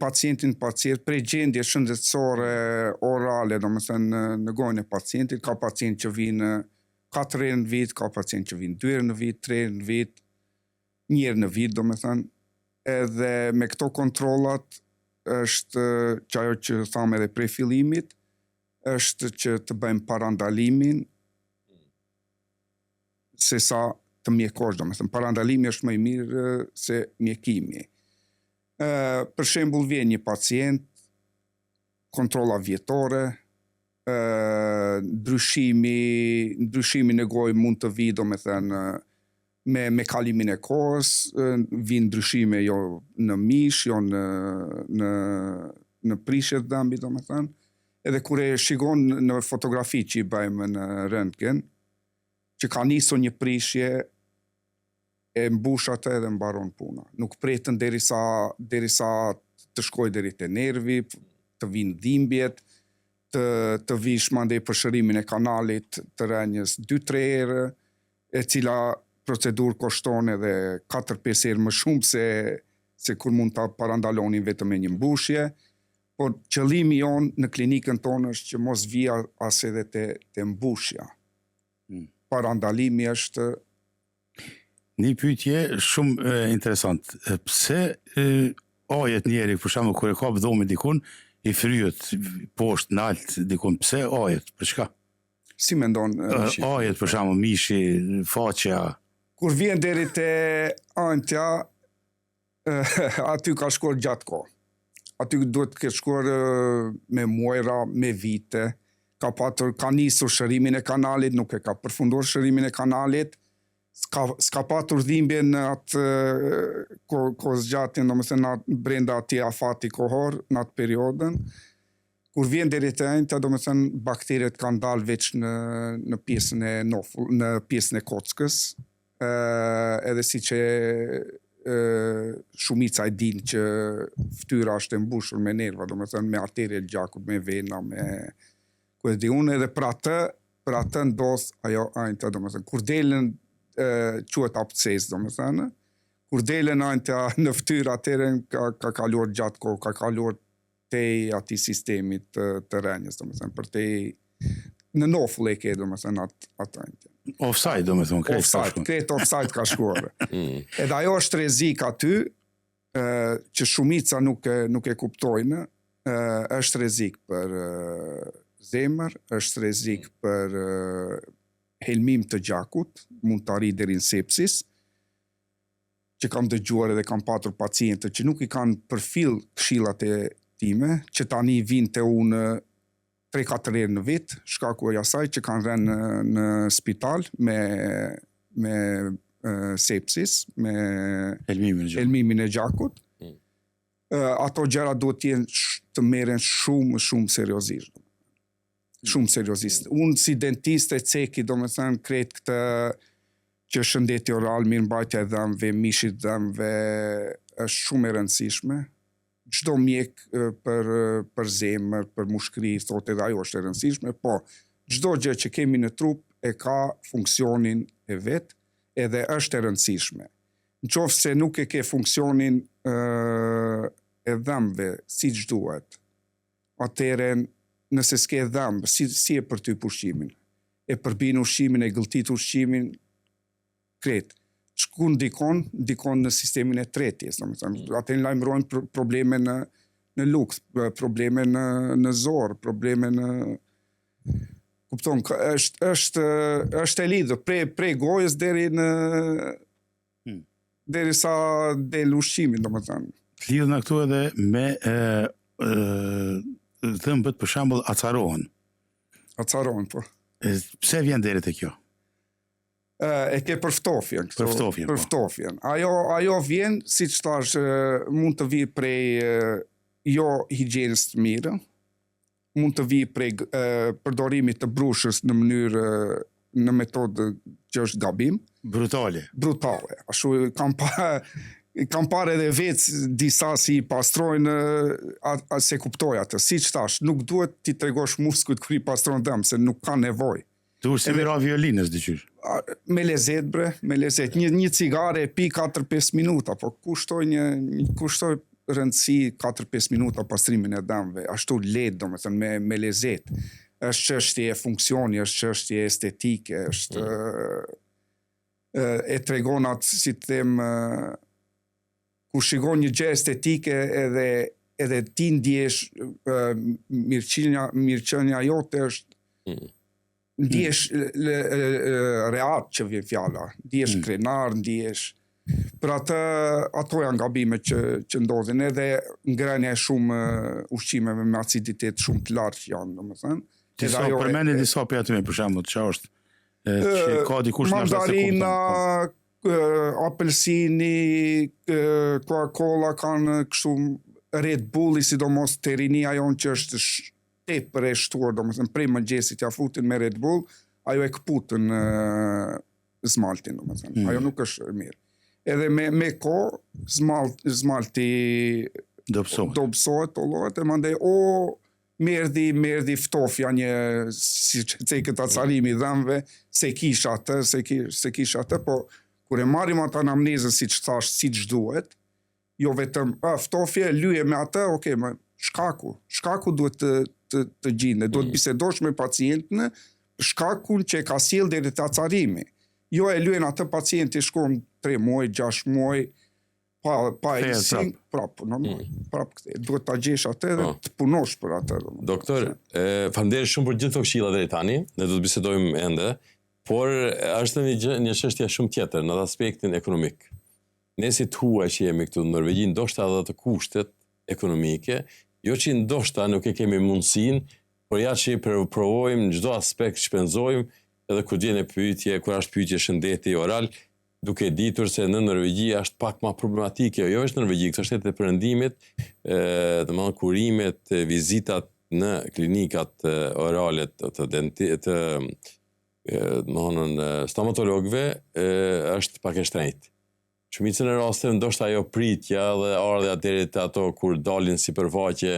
pacientin pacient, prej gjendjes shëndetësore orale, domethënë në gojën e pacientit, ka pacient që vinë 4 herë në vit, ka pacient që vinë 2 herë në vit, 3 herë në vit, 1 herë në vit, domethënë, edhe me këto kontrollat është që ajo që thamë edhe prej fillimit, është që të bëjmë parandalimin se sa të mjekosh, domethënë parandalimi është më i mirë se mjekimi. Për shembull vjen një pacient, kontrolla vjetore, ndryshimi në gojë mund të vi, domethënë me kalimin e kohës, vijnë ndryshime jo në mish, jo në prishje të dhëmbit, domethënë. Edhe kur e shikon në fotografi që i bëjmë në röntgen, që ka nisur një prishje e mbush atë edhe mbaron puna. Nuk pretën derisa të shkoj deri te nervi, të vinë dhimbjet, të vish mandej përshërimin e kanalit të rënjës 2-3 herë, e cila procedurë kushton edhe 4-5 herë më shumë se kur mund ta parandalonin vetëm me një mbushje. Por qëllimi jon në klinikën tonë është që mos vija as edhe te mbushja. Parandalimi është një pyetje shumë interesant. Pse ajet njeri, për shembull, kur e ka dhomën dikun, i fryet poshtë nalt dikun, pse ajet? Për çka? si mendon Ajet, për shembull, mishi, faqja. kur vjen deri te antja, aty ka shkuar gjatë kohë. Aty duhet të ketë shkuar me muajra, me vite, ka nisur shërimin e kanalit, nuk e ka përfunduar shërimin e kanalit, s'ka patur dhimbje në atë kohëzgjatjen, domethënë brenda atij afati kohor, në atë periudhën. Kur vjen deri te enta, domethënë bakteret kanë dalë veç në pjesën në pjesën e kockës, edhe siç shumica e din që fytyra është e mbushur me nerva, domethënë me arterje të gjakut, me vena, me edhe për atë ndodh ajo anta, domethënë kur delen quhet absces, domethënë kur delen anta në fytyrë, atëherë ka kaluar gjatë kohë, ka kaluar te atij sistemit të rënjës, domethënë për te në nofull e ke, domethënë atë anta. Offside, domethënë, krejt offside ka shkuar. Edhe ajo është rrezik aty, që shumica nuk e kuptojnë, është rrezik për zemër, është rrezik për helmim të gjakut, mund të arrijë deri në sepsis, që kam dëgjuar edhe kam patur pacientë që nuk i kanë përfill këshillat e time, që tani vinë te unë 3-4 herë në vit, shkaku i asaj që kanë rënë në spital me sepsis, me helmimin e gjakut. Ato gjëra duhet të merren shumë seriozisht. Shumë seriozisht. Unë si dentist e ceki, domethënë krejt këtë që shëndeti oral, mirëmbajtja e dhëmbëve, mishit dhëmbëve është shumë e rëndësishme. Çdo mjek për zemër, për mushkëri, thotë edhe ajo është e rëndësishme, po çdo gjë që kemi në trup e ka funksionin e vet, edhe është e rëndësishme. Nëse nuk e ke funksionin e dhëmbëve siç duhet, atëherë nëse s'ke dhëmbë, si e për ty ushqimin? E përbin ushqimin, e gëlltit ushqimin, krejt. Shkun dikon në sistemin e tretjes, atë lajmërojnë probleme në lukth, probleme në zor, probleme në kupton, është e lidhur prej gojës deri sa del ushqimi, domethënë. Lidhën na këtu edhe me dhëmbët, për shembull, acarohen. Acarohen, po. Pse vjen deri te kjo? E ke përftofjen. Përftofjen. Ajo vjen, siç thash, mund të vijë prej jo higjienës të mirë, mund të vijë prej përdorimit të brushës në metodë që është gabim. Brutale. Ashtu kam parë edhe vetë disa si pastrojnë, se kuptoj atë. Siç thash, nuk duhet ti tregosh muskujt kur i pastrojnë dëm, se nuk ka nevojë. Tu si mira violinës diqysh? Me lezet, bre, me lezet. Një cigare e pi 4-5 minuta, po kushtoj rëndësi 4-5 minuta pastrimin e dëmve, ashtu let, domethënë, me lezet. Është çështje e funksioni, është çështje estetike, është e tregon atë, si të them, kur shikon një gjë estetike edhe ti ndjesh mirëqenia jote është ndjesh reat që vjen fjala, ndjesh krenar, ndjesh. Për ato janë gabimet që ndodhin, edhe ngrënia e shumë ushqimeve me aciditet shumë të lartë që janë, domethënë. Përmeni disa për aty, për shembull, çfarë është? Që ka dikush në mandarina, apelsini, Coca-Cola kanë kështu, Red Bulli, sidomos terinia jonë që është tepër e shtuar, domethënë prej mëngjesit ja futin me Red Bull, ajo e këputën zmaltin, domethënë. Ajo nuk është mirë. Edhe me ko, zmalti dobësohet, ollohet, e mandej merdi ftofja një, si që cekët acarimi dhëmve, se kisha atë, po kur e marrim atë anamnezën si që thash, si që duhet, jo vetëm ftofje, lyje me atë, okay, shkaku duhet të gjinde, duhet bisedosh me pacientin, shkakun që e ka sjell deri te acarimi. Jo e lyen atë pacienti shkon 3 muaj, 6 muaj, pa e sin, prapë, normal, prapë këtë. Duhet ta gjesh atë dhe të punosh për atë. Doktor, faleminderit shumë për gjithë këto këshilla deri tani, ne do të bisedojmë ende, por është një çështje shumë tjetër në aspektin ekonomik. Ne si të huaj që jemi këtu në Norvegji, ndoshta edhe të kushtet ekonomike, jo që ndoshta nuk e kemi mundësinë, por ja që i provojmë në çdo aspekt, shpenzojmë, edhe kur vjen pyetje, kur është pyetje shëndeti oral, duke ditur se në Norvegji është pak më problematike, jo është Norvegji, këto shtetet e Perëndimit, domethënë kurimet, vizitat në klinikat orale të stomatologëve është pak e shtrenjtë. Shumicën e rasteve ndoshta ajo pritja dhe ardha deri te ato kur dalin sipërfaqe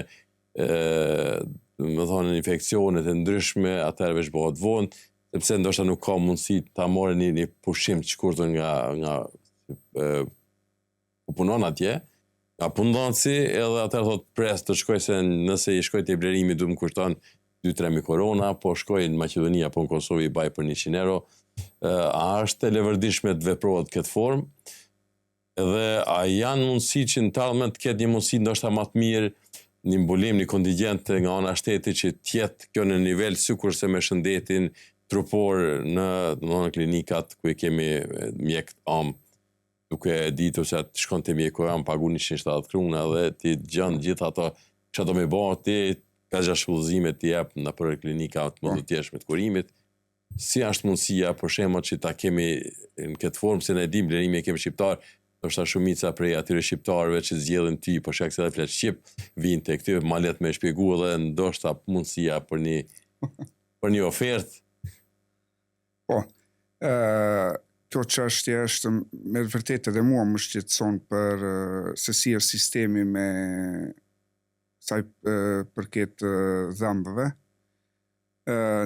domethënë infeksionet e ndryshme, atëherë veç bëhet vonë, sepse ndoshta nuk ka mundësi ta marrë një pushim të shkurtër nga ku punon atje, nga punëdhënësi, edhe atëherë thot pres të shkoj se nëse i shkoj te blerimi du më kushton 2-3 korona, po shkoj në Maqedoni apo në Kosovë i baj për 100 euro. A është e levërdishme të veprohet këtë formë? Edhe a janë mundësi që në të ardhmen të ketë një mundësi ndoshta më të mirë, një mbulim, një kontingjent nga ana shteti që tjetë kjo në nivel sikurse me shëndetin trupor në klinikat ku i kemi mjek am, duke ditur se atë shkon të mjeku am pagu 170 kruna dhe ti gjën gjithë ato që ato me bëhet ti ka shfullëzime të jep në për klinika të mund të tjeshme të kurimit. Si është mundësia për shembull që ta kemi në këtë formë se ne dim blerimi e kemi shqiptar, ndoshta shumica prej atyre shqiptarëve që zgjedhin ty për shkak se ai flet shqip, vinë tek ty më let me shpjegu edhe ndoshta mundësia për një ofertë. Po, kjo çështje është me vërtetë edhe mua më shqetëson për se si është sistemi me sa i përket dhëmbëve.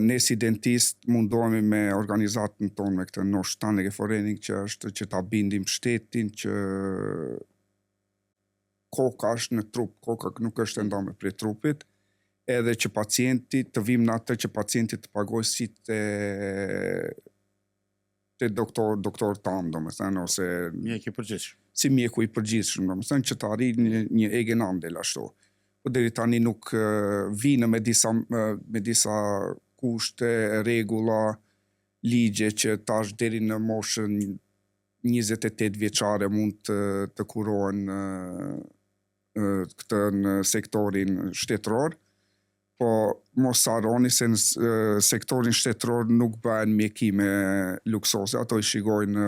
Ne si dentist mundohemi me organizatën tonë me këtë Norsk Tandlægeforening që ta bindim shtetin që koka është në trup, koka nuk është e ndarë prej trupit, edhe që pacienti të vim në atë që pacienti të pagoj si te doktor tam, domethënë, ose mjek i përgjithshëm. Si mjeku i përgjithshëm, domethënë që të arrijë një egenandel ashtu. Po deri tani nuk vinë me disa kushte, rregulla, ligje që tash deri në moshën 28 vjeçare mund të kurohen këtë në sektorin shtetëror, po mos harroni se në sektorin shtetëror nuk bëhen mjekime luksose, ato i shikojnë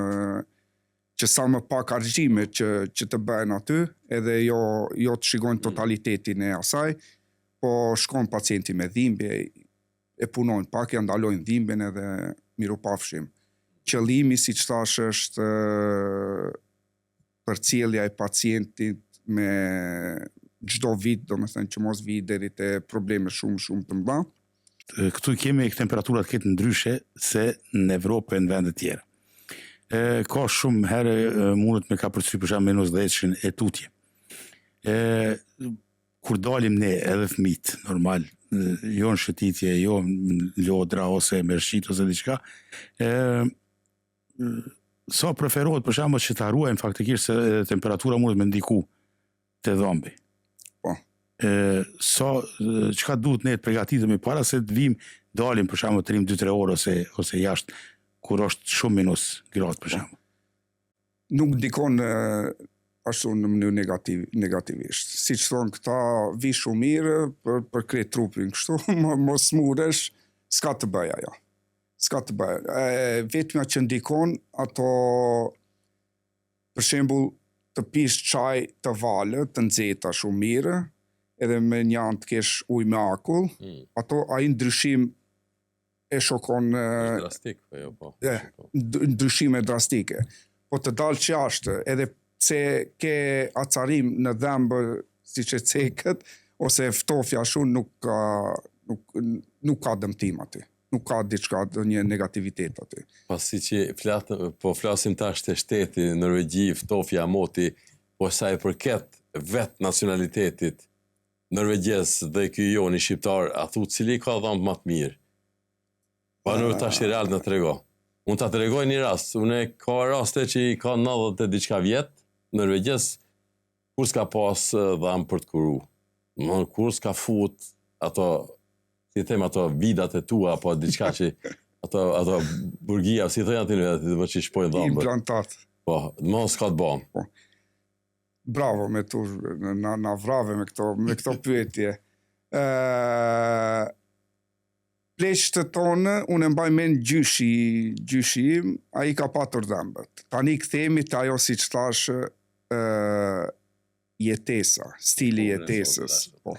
që sa më pak argjime që të bëhen aty, edhe jo të shikojnë totalitetin e asaj, po shkon pacienti me dhimbje, e punojnë pak, ja ndalojnë dhimbjen edhe mirupafshim. Qëllimi, siç thash, është përcjellja e pacientit me çdo vit, domethënë që mos vi deri te probleme shumë të mëdha. Këtu kemi temperaturat këtë ndryshe se në Evropë e në vende tjera. Ka shumë herë mundet me ka përcy për shembull -10 e tutje. Kur dalim ne edhe fëmijët, normal, jo në shëtitje, jo në lodra ose me rshit ose diçka, sa preferohet për shembull që ta ruajmë faktikisht se temperatura mundet me ndiku te dhombi. Po. Çka duhet ne të përgatitemi para se të vim, dalim për shembull të rim 2-3 orë ose jashtë kur është shumë minus gradë për shembull. Nuk ndikon ashtu në mënyrë negativisht. Siç thonë këta vi shumë mirë për krejt trupin kështu, mos smuresh, s'ka të bëj ajo. S'ka të bëj. Vetmja që ndikon ato për shembull të pish çaj të valë, të nxehta shumë mirë, edhe me një anë të kesh ujë me akull, ai ndryshim e shokon Drastik, po jo, po. ndryshime drastike. Po të dalë që ashtë, edhe pse ke acarim në dhembë si që cekët, ose ftofja shumë nuk ka dëmtim aty. Nuk ka diçka një negativitet aty. Pasi që po flasim tash të shteti, Norvegji, ftofja, moti, po sa e përket vetë nacionalitetit norvegjes dhe ky joni shqiptar, a thu cili ka dhëmbë më të mirë? Pa në tash i real në të rego. Unë ta të regoj një rast. Unë ka raste që i ka 90 e diçka vjet, norvegjes, kur s'ka pas dhëmbë për të kuru. Kur s'ka fut ato, si them, ato vidat e tua, apo diçka që ato burgia, si thënë aty në vetë që shpojnë dhëmbë. Implantat. Po, mos s'ka të bom. Po. Bravo me tu, na vrave me këto pyetje. Pleqët tonë, unë mbaj men gjyshi im, a i ka patur dhembët. Tani këthemi të ajo si që thash jetesa, stili jetesës. Po.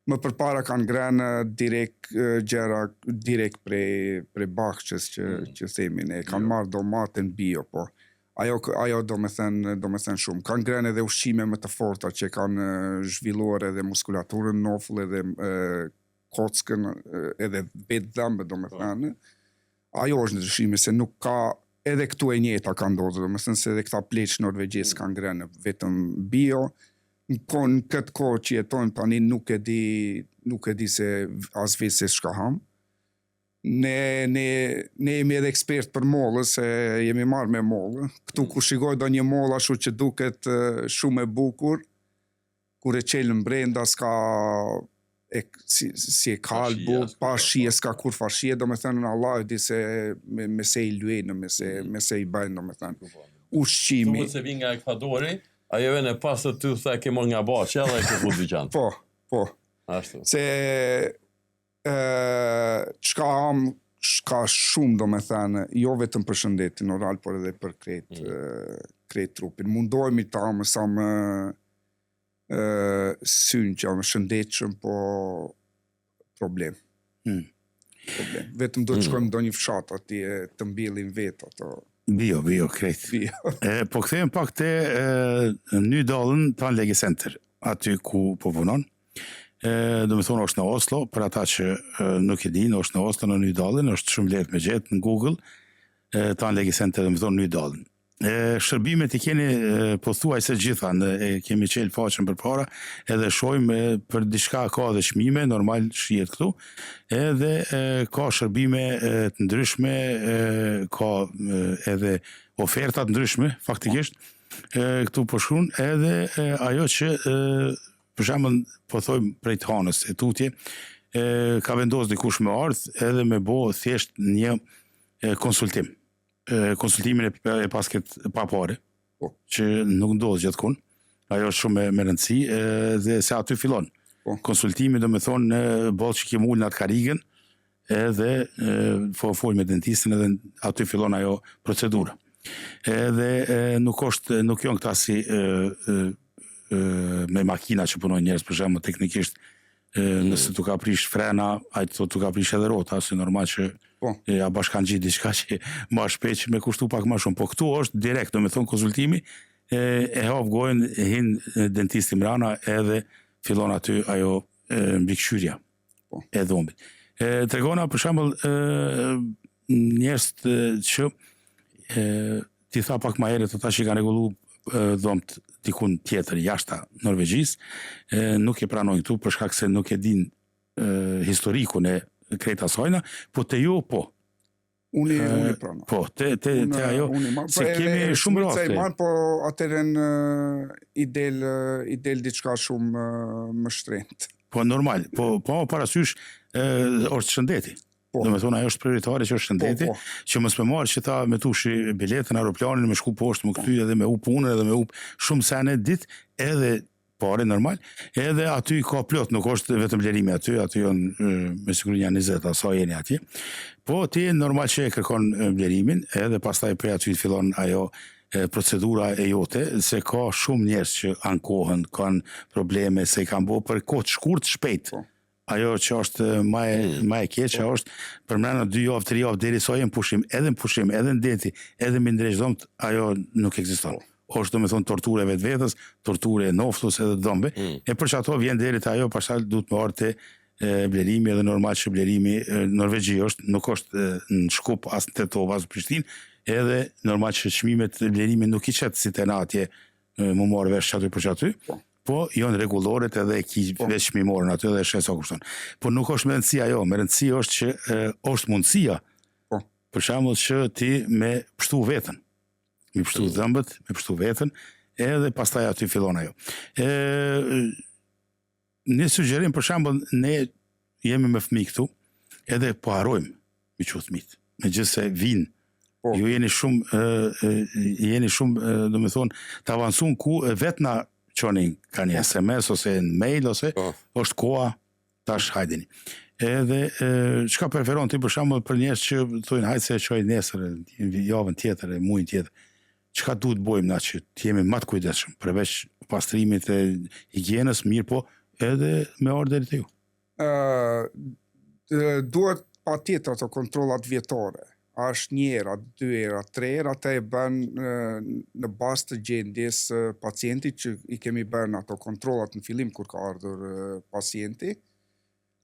Më përpara kanë grenë direkt prej bakqës që themi ne. Kanë marrë domaten bio, po. Ajo do me thënë shumë. Kanë grenë edhe ushqime më të forta që kanë zhvilluar edhe muskulaturën, nofull edhe kockën, edhe betë dhëmbë, do me thënë. Ajo është ndryshime se nuk ka, edhe këtu e njëta ka ndodhur, do me thënë se edhe këta pleqë norvegjes kanë grenë vetëm bio. Në këtë kohë që jetojnë tani nuk e di se as vetë se shka ham. Ne jemi edhe ekspert për mollë, se jemi marrë me mollë. Këtu ku shikoj do një mollë ashtu që duket shumë e bukur, kur e qelën brenda s'ka si e kalbu, pa shie, s'ka kur fa shie, do me thënë në Allah e di se me se i luenë, me se i bajnë, do me thënë. Ushqimi. Thuhet se vi nga Ekvadori, ajo e në pas të ty thë ke mor nga baqë, edhe e ke fut dyqan. Po. Ashtu. Se çka am ka shumë, do me thënë, jo vetëm për shëndetin oral, por edhe për krejt trupin. Mundohemi ta amë sa më synë që amë shëndetshëm, po problem. Vetëm do të shkojmë do një fshat ati të mbilin vetë ato. Bio, krejt. Po kthejmë pak te Nydalen Tannlege Center, aty ku po punon. Do me thonë është në Oslo, për ata që nuk e din, është në Oslo në Nydalen, është shumë lehtë me gjetë në Google, Tannlege Center, do me thonë Nydalen. Shërbimet i keni pothuajse gjitha, kemi qelë faqen për para, edhe shojmë për diçka ka dhe çmime, normal shihet këtu, edhe ka shërbime të ndryshme, ka edhe oferta të ndryshme, faktikisht, këtu po shkruan, edhe ajo që për shembull po thojmë prej të hanës e tutje, ka vendosur dikush me ardh edhe me bo thjesht një konsultim. Konsultimin e pasket pa pare, që nuk ndodh gjithkund. Ajo është shumë me rëndësi, dhe se aty fillon. Konsultimi do me thonë në bollë që kemë ullë në atë karigën, edhe folë me dentistin, edhe aty fillon ajo procedura. Edhe nuk janë këta si me makina që punojnë njerëz, për shembull teknikisht, nëse tu ka prish frena, ajtë tu ka prish edhe rota, se normal që ja bashkan gjithë diçka që ma shpejt që me kushtu pak ma shumë. Po këtu është direkt, do me thonë konsultimi, e hap gojën, hin dentisti mrana, edhe fillon aty ajo mbikëqyrja e dhombit. Tregona për shembull njerëz që ti tha pak ma herët ata që kanë rregullu dhomt dikun tjetër jashta Norvegjisë, nuk e pranojnë këtu për shkak se nuk e din historikun e krejta sajna, po te ju po. Unë e pranoj. Po, te ajo, se kemi shumë raste. Po atëren i del diçka shumë më shtrenjtë. Po normal, po parasysh është shëndeti. Do me thonë, ajo është prioritare që është shëndeti, që mos me marrë që ta me tushi biletën, aeroplanin, me shku poshtë, më këty edhe me u punën, edhe me u shumë sene dit, edhe pare normal, edhe aty ka plot, nuk është vetëm blerimi aty janë me siguri janë 20 sa jeni aty. Po ti normal që e kërkon blerimin, edhe pastaj prej aty fillon ajo procedura e jote, se ka shumë njerëz që ankohen, kanë probleme, se i kanë bo për kohë të shkurt, shpejt. ajo që është më e keqja është për mbrana 2 javë, 3 javë deri sa jem pushim, edhe në deti, edhe me ndreq dhomt, ajo nuk ekziston. Është domethënë torturë e vetvetes, torturë e noflus edhe dhombe. E për çato vjen deri te ajo, pastaj duhet më ardhe blerimi edhe normal që blerimi Norvegji është, nuk është në Shkup as në Tetov as në Prishtinë, edhe normal që çmimet e blerimit nuk i çet si te na atje më marr vesh çaty për çaty. Po janë rregulloret edhe e ki veç çmimorën aty dhe shes sa kushton. Po nuk është më rëndësia ajo, më rëndësia është që është mundësia. Për shembull që ti me pështu veten. Me pështu dhëmbët, me pështu veten, edhe pastaj aty fillon ajo. Ne sugjerim për shembull ne jemi me fëmijë këtu, edhe po harrojmë me çu fëmijët. Megjithëse vinë ju jeni shumë domethënë të avancuar ku vetna çoni ka një SMS ose në mail ose është koha tash hajdeni. Edhe çka preferon ti për shembull për njerëz që thonë hajde se çoj nesër, javën tjetër, muajin tjetër. Çka duhet bëjmë na që të jemi më të kujdesshëm përveç pastrimit e higjienës, mirë po edhe me orë deri te ju. Duhet patjetër ato kontrollat vjetore. Është 1 herë, 2 herë, 3 herë, ata e bën në bazë të gjendjes pacientit që i kemi bën ato kontrollat në fillim kur ka ardhur pacienti.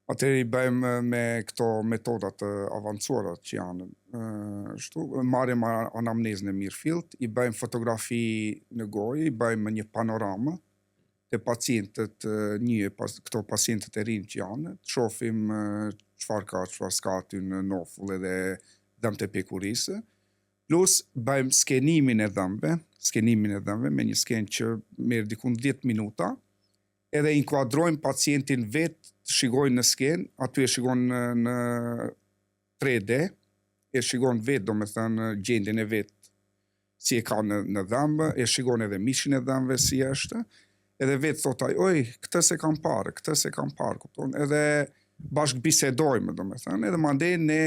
Atëherë i bëjmë me këto metodat avancuara që janë marrim anamnezën e mirëfillt, i bëjmë fotografi në gojë, i bëjmë një panoramë të pacientët këto pacientët e rinj që janë, të shohim çfarë s'ka aty në nofull edhe dhëmbët e pjekurisë, plus bëjmë skenimin e dhëmbëve me një sken që merr diku 10 minuta, edhe inkuadrojmë pacientin vetë, shikojnë në sken, aty e shikojnë në 3D, e shikojnë vetë, domethënë gjendjen e vetë si e ka në dhëmbë, e shikojnë edhe mishin e dhëmbëve si është, edhe vetë thotaj, oj, këtë se kam parë, kupton, edhe bashkë bisedojmë, domethënë, edhe mandej ne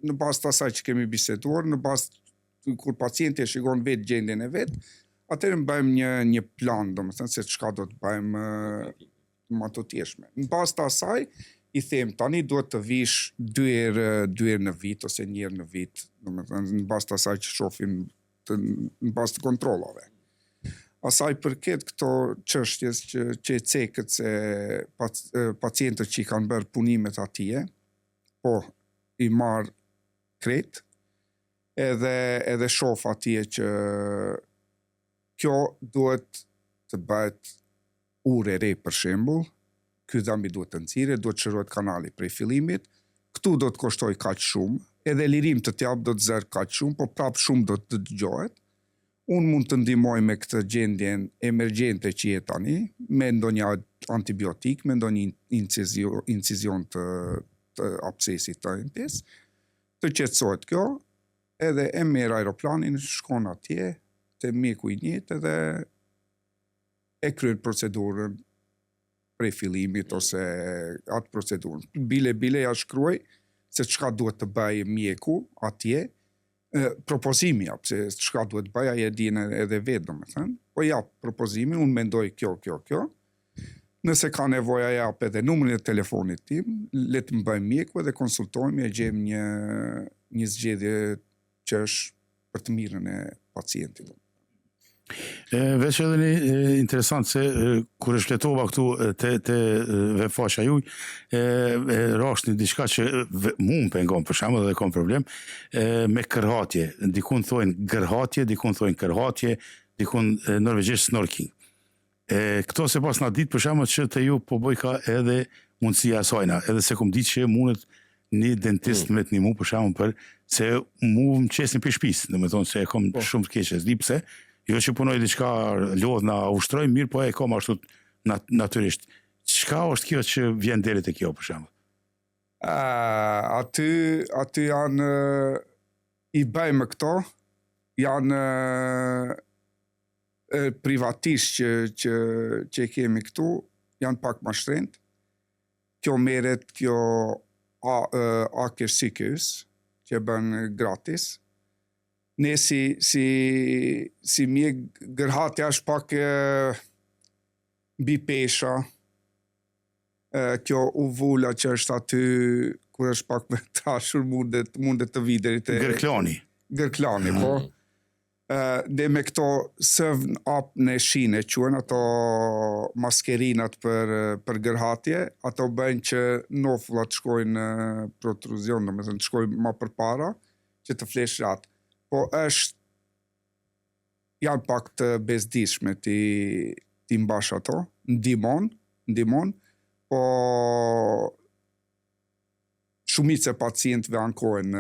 në bazë të asaj që kemi biseduar, në bazë kur pacienti e shikon vetë gjendjen e vetë, atëherë bëjmë një plan, domethënë se çka do të bëjmë më të tjeshme. Në bazë të asaj i them tani duhet të vish 2 herë në vit ose 1 herë në vit, domethënë në bazë të asaj që shohim në bazë të kontrollave. Asaj përket këto çështjes që e cekët se pacientët që i kanë bërë punimet atje, po i marr kret, edhe shoh atje që kjo duhet të bëhet urë e re për shembull, ky dhambi duhet të nxirret, duhet të shërohet kanali prej fillimit, këtu do të kushtoj kaq shumë, edhe lirim të jap do të zerë kaq shumë, po prap shumë do të dëgjohet. Unë mund të ndihmoj me këtë gjendjen emergjente që je tani, me ndonjë antibiotik, me ndonjë incizion të abscesit të imtes, të qetësohet kjo, edhe e merr aeroplanin, shkon atje, te mjeku i njëjtë edhe e kryen procedurën prej fillimit ose atë procedurën. Bile ja shkruaj se çka duhet të bëjë mjeku atje, propozimi jap, se çka duhet bëj ai e din edhe vetë domethënë. Po jap propozimin, unë mendoj kjo. Nëse ka nevojë jap edhe numrin e telefonit tim, le të më bëjmë mjeku dhe konsultojmë e gjejmë një zgjedhje që është për të mirën e pacientit. Veç edhe një interesant se kur e shpletova këtu te webfaqja juaj, rash një diçka që mu më pengon për shembull dhe kam problem me kërhatje. Dikun thonë gërhatje, dikun thonë kërhatje, dikun norvegjisht snorking. Këto se pas na ditë për shembull që te ju po bëj ka edhe mundësia e sajna, edhe se kom ditë që mundet një dentist me të një mu për shembull për se mu më qesin për shtëpisë, domethënë se e kam shumë të keqe, s'di pse. Jo që punoj diçka lodhna, ushtroj mirë, po e kam ashtu natyrisht. Çka është kjo që vjen deri te kjo për shembull? Aty janë i bëjmë këto, janë privatisht që kemi këtu, janë pak më shtrenjtë. Kjo merret Aker Sykehus, që bën gratis. Ne si mjek gërhatja është pak mbi pesha, kjo uvula që është aty, kur është pak me trashur mundet të viderit e... Gërklani, po. Dhe me këto sëvn apë në shine, quen ato maskerinat për gërhatje, ato bëjnë që nofullat shkojnë në protruzion, do me thënë, shkojnë ma për para, që të flesh ratë. Po janë pak të bezdishme ti mbash ato, ndimon, po shumica e pacientëve ankohen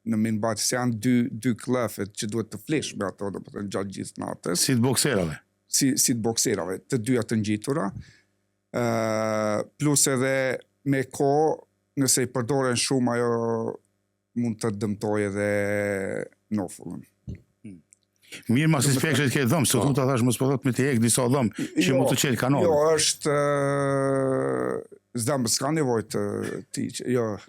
në minbati, se janë dy klefet që duhet të flesh me ato, do të thënë gjatë gjithë natës. Si të bokserave. Si të bokserave, të dyja të ngjitura. Plus edhe me kohë, nëse i përdoren shumë, ajo mund të dëmtojë edhe nofullën. Mirë, ma si spekshët ke dhëmë, së tu të thash më s'pëthot me të hek disa dhëmë që mund të qelë kanalë. Jo, është... Zdëmë, s'ka nevoj të ti, jo...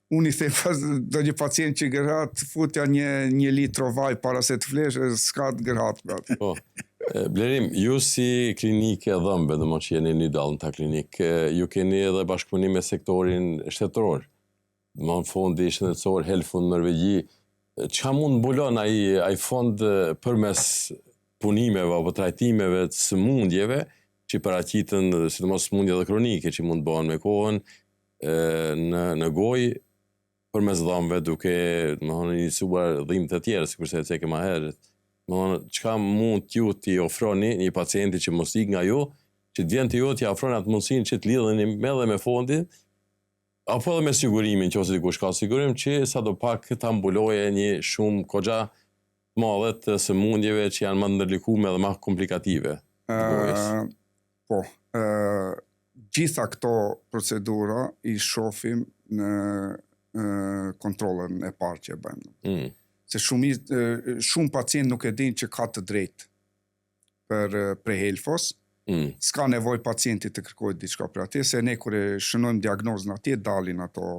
Unë i them do një pacient që gërhat, futja një litro vaj para se të flesh, s'ka të gërhat. Po. Blerim, ju si klinike dhëmbe, dhe më që jeni një dalë në ta klinikë, ju keni edhe bashkëpunim me sektorin shtetëror, dhe më në fondi shëndetësor, Helfund Norvegji, çka mund mbulon ai fond përmes punimeve apo trajtimeve të sëmundjeve që paraqiten, sidomos sëmundje dhe kronike që mund bëhen me kohën në gojë përmes dhëmbëve, duke iniciuar dhimbje të tjera, sikurse e thekë më herët. Çka mund t'ju t'i ofroni një pacienti që mos ik nga ju, që të vjen te ju t'i ofroni atë mundësinë që të lidheni me fondin, apo edhe me sigurimin, nëse dikush ka sigurim, që sadopak ta mbuloje një shumë goxha të madhe të sëmundjeve që janë më ndërlikuar dhe më komplikative. Po, gjitha këto procedura i shohim në kontrollën e parë që e bëjmë. Se shumë pacient nuk e din që ka të drejtë për prehelfos, s'ka nevoj pacientit të kërkojë diçka për atje, se ne kur e shënojmë diagnozën atje, dalin ato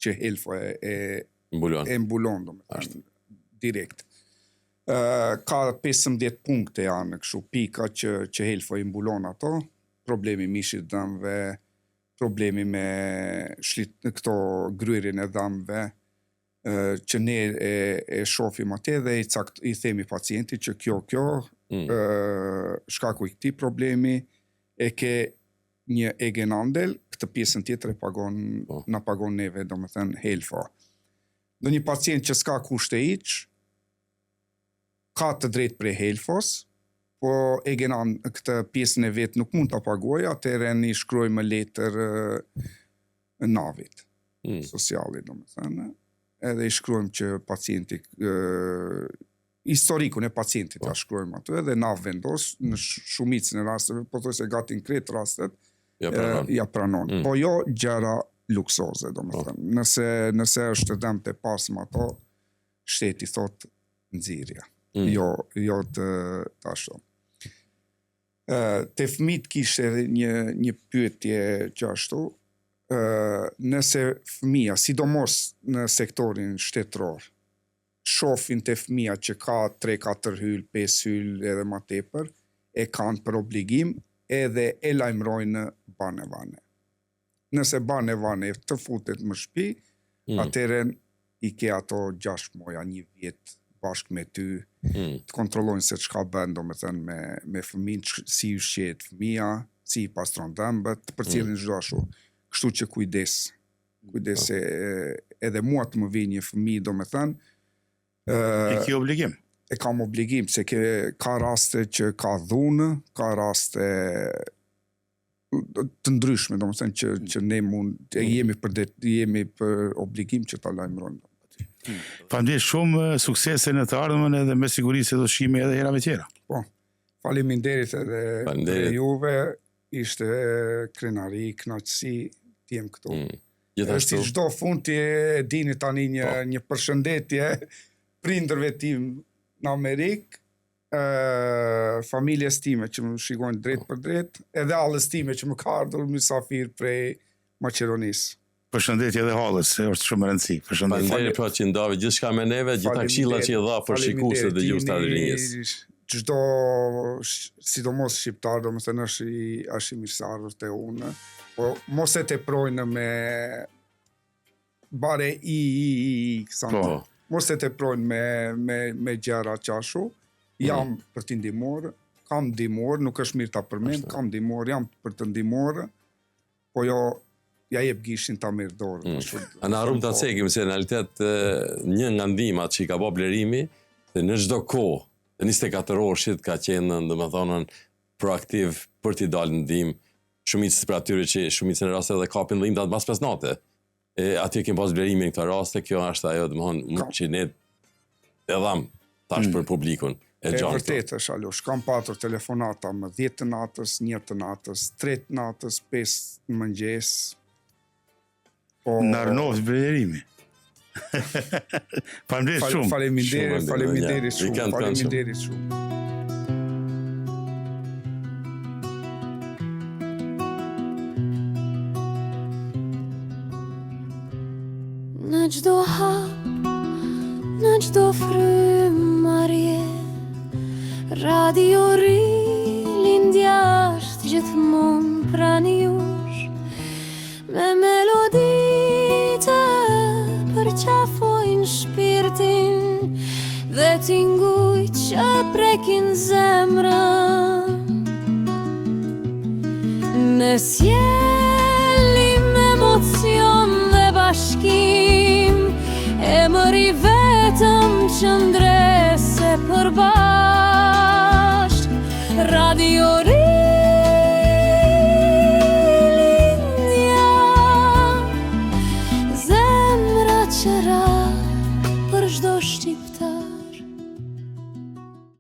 që helfo e mbulon, direkt. Ka 15 punkte janë kështu pika që helfo i mbulon ato, problemi mishit dëmve, problemi me këto gryrin e dëmve, që ne e shohim atje dhe i themi pacientit që kjo shkaku i këtij problemi e ke një egenandel, këtë pjesën tjetër na pagon neve, do me thënë helfa. Dhe një pacient që s'ka kushte hiç, ka të drejtë prej helfos, po këtë pjesën e vetë nuk mund të paguaj, atëherë i shkruajmë letër navit, socialit, do me thënë, edhe i shkruajmë që pacienti, historikun e pacientit ta shkruajmë aty, edhe nav vendos, në shumicën e rasteve, po thoj se gati në krejt rastet, ja pranon. Po jo gjëra luksoze, do me thënë. Nëse është dëm të pasëm ato, shteti thot nxirja. Jo të ashtu. Te fëmijët kishte një pyetje që ashtu, nëse fëmija, sidomos në sektorin shtetëror, shohin te fëmija që ka 3-4 hyl, 5 hyl edhe ma tepër, e kanë për obligim edhe e lajmërojnë bane. Nëse bane të futet më shtëpi, atëherë i ke ato 6 muaj, 1 vjet bashkë me ty, të kontrollojnë se çka bën, domethënë me fëmijën, si ushqehet fëmia, si i pastron dhëmbët, të përcjellin çdo ashtu. Kështu që kujdes edhe mua të më vijë një fëmijë, domethënë, e ke obligim. E kam obligim, se ka raste që ka dhunë, ka raste të ndryshme, domethënë që ne jemi për obligim që ta lajmërojmë. Faleminderit shumë, suksese në të ardhmen edhe me siguri se do shihemi edhe herave tjera. Po. Faleminderit edhe juve, ishte krenari, kënaqësi të jem këtu. Është i çdo fund të dini tani një përshëndetje prindërve tim në Amerikë, familjes time që më shikojnë drejt për drejt, edhe halles time që më ka ardhur mysafir prej Maqedonisë. Përshëndetje edhe halles, është shumë rëndësi. Faleminderit pra që ndavi gjithçka me neve, gjitha këshillat që i dha për shikuesit dhe gjuhëtar e rinjës. çdo sidomos shqiptar, domethënë është i mirëseardhur te unë, po mos e teprojnë me bare Po. mos e teprojnë me gjëra qashu. Jam për t'i ndihmuar, kam ndihmuar, nuk është mirë ta përmend, kam ndihmuar, jam për të ndihmuar, po jo ja jep gishtin ta merr dorë. Ana arrum ta cekim se në realitet një nga ndihmat që i ka bë Blerimi, se në çdo kohë, në 24 orëshit ka qenë, domethënë, proaktiv për t'i dalë ndihmë, shumicës për atyre që shumicën e raste edhe kapin ndihmë mbas 5 nate. Aty kemi pas Blerimin në këtë raste, kjo është ajo, domethënë, që ne e dham tash për publikun e gjatë. Vërtet është, Alosh, kam patur telefonata më 10 të natës, 1 të natës, 3 të natës, 5 në mëngjes. Po, Në arnovës Blerimi. Faleminderit shumë. Faleminderit I kanë faleminderit shumë. Në çdo hap, në çdo frymarrje, Radio Rilindja është gjithmonë pranë jush, me meloditë përqafojnë shpirtin dhe tinguj që prekin zemrën. Ne sjellim emocion dhe bashkim, emëri vetëm qëndrese përbashkë. Radio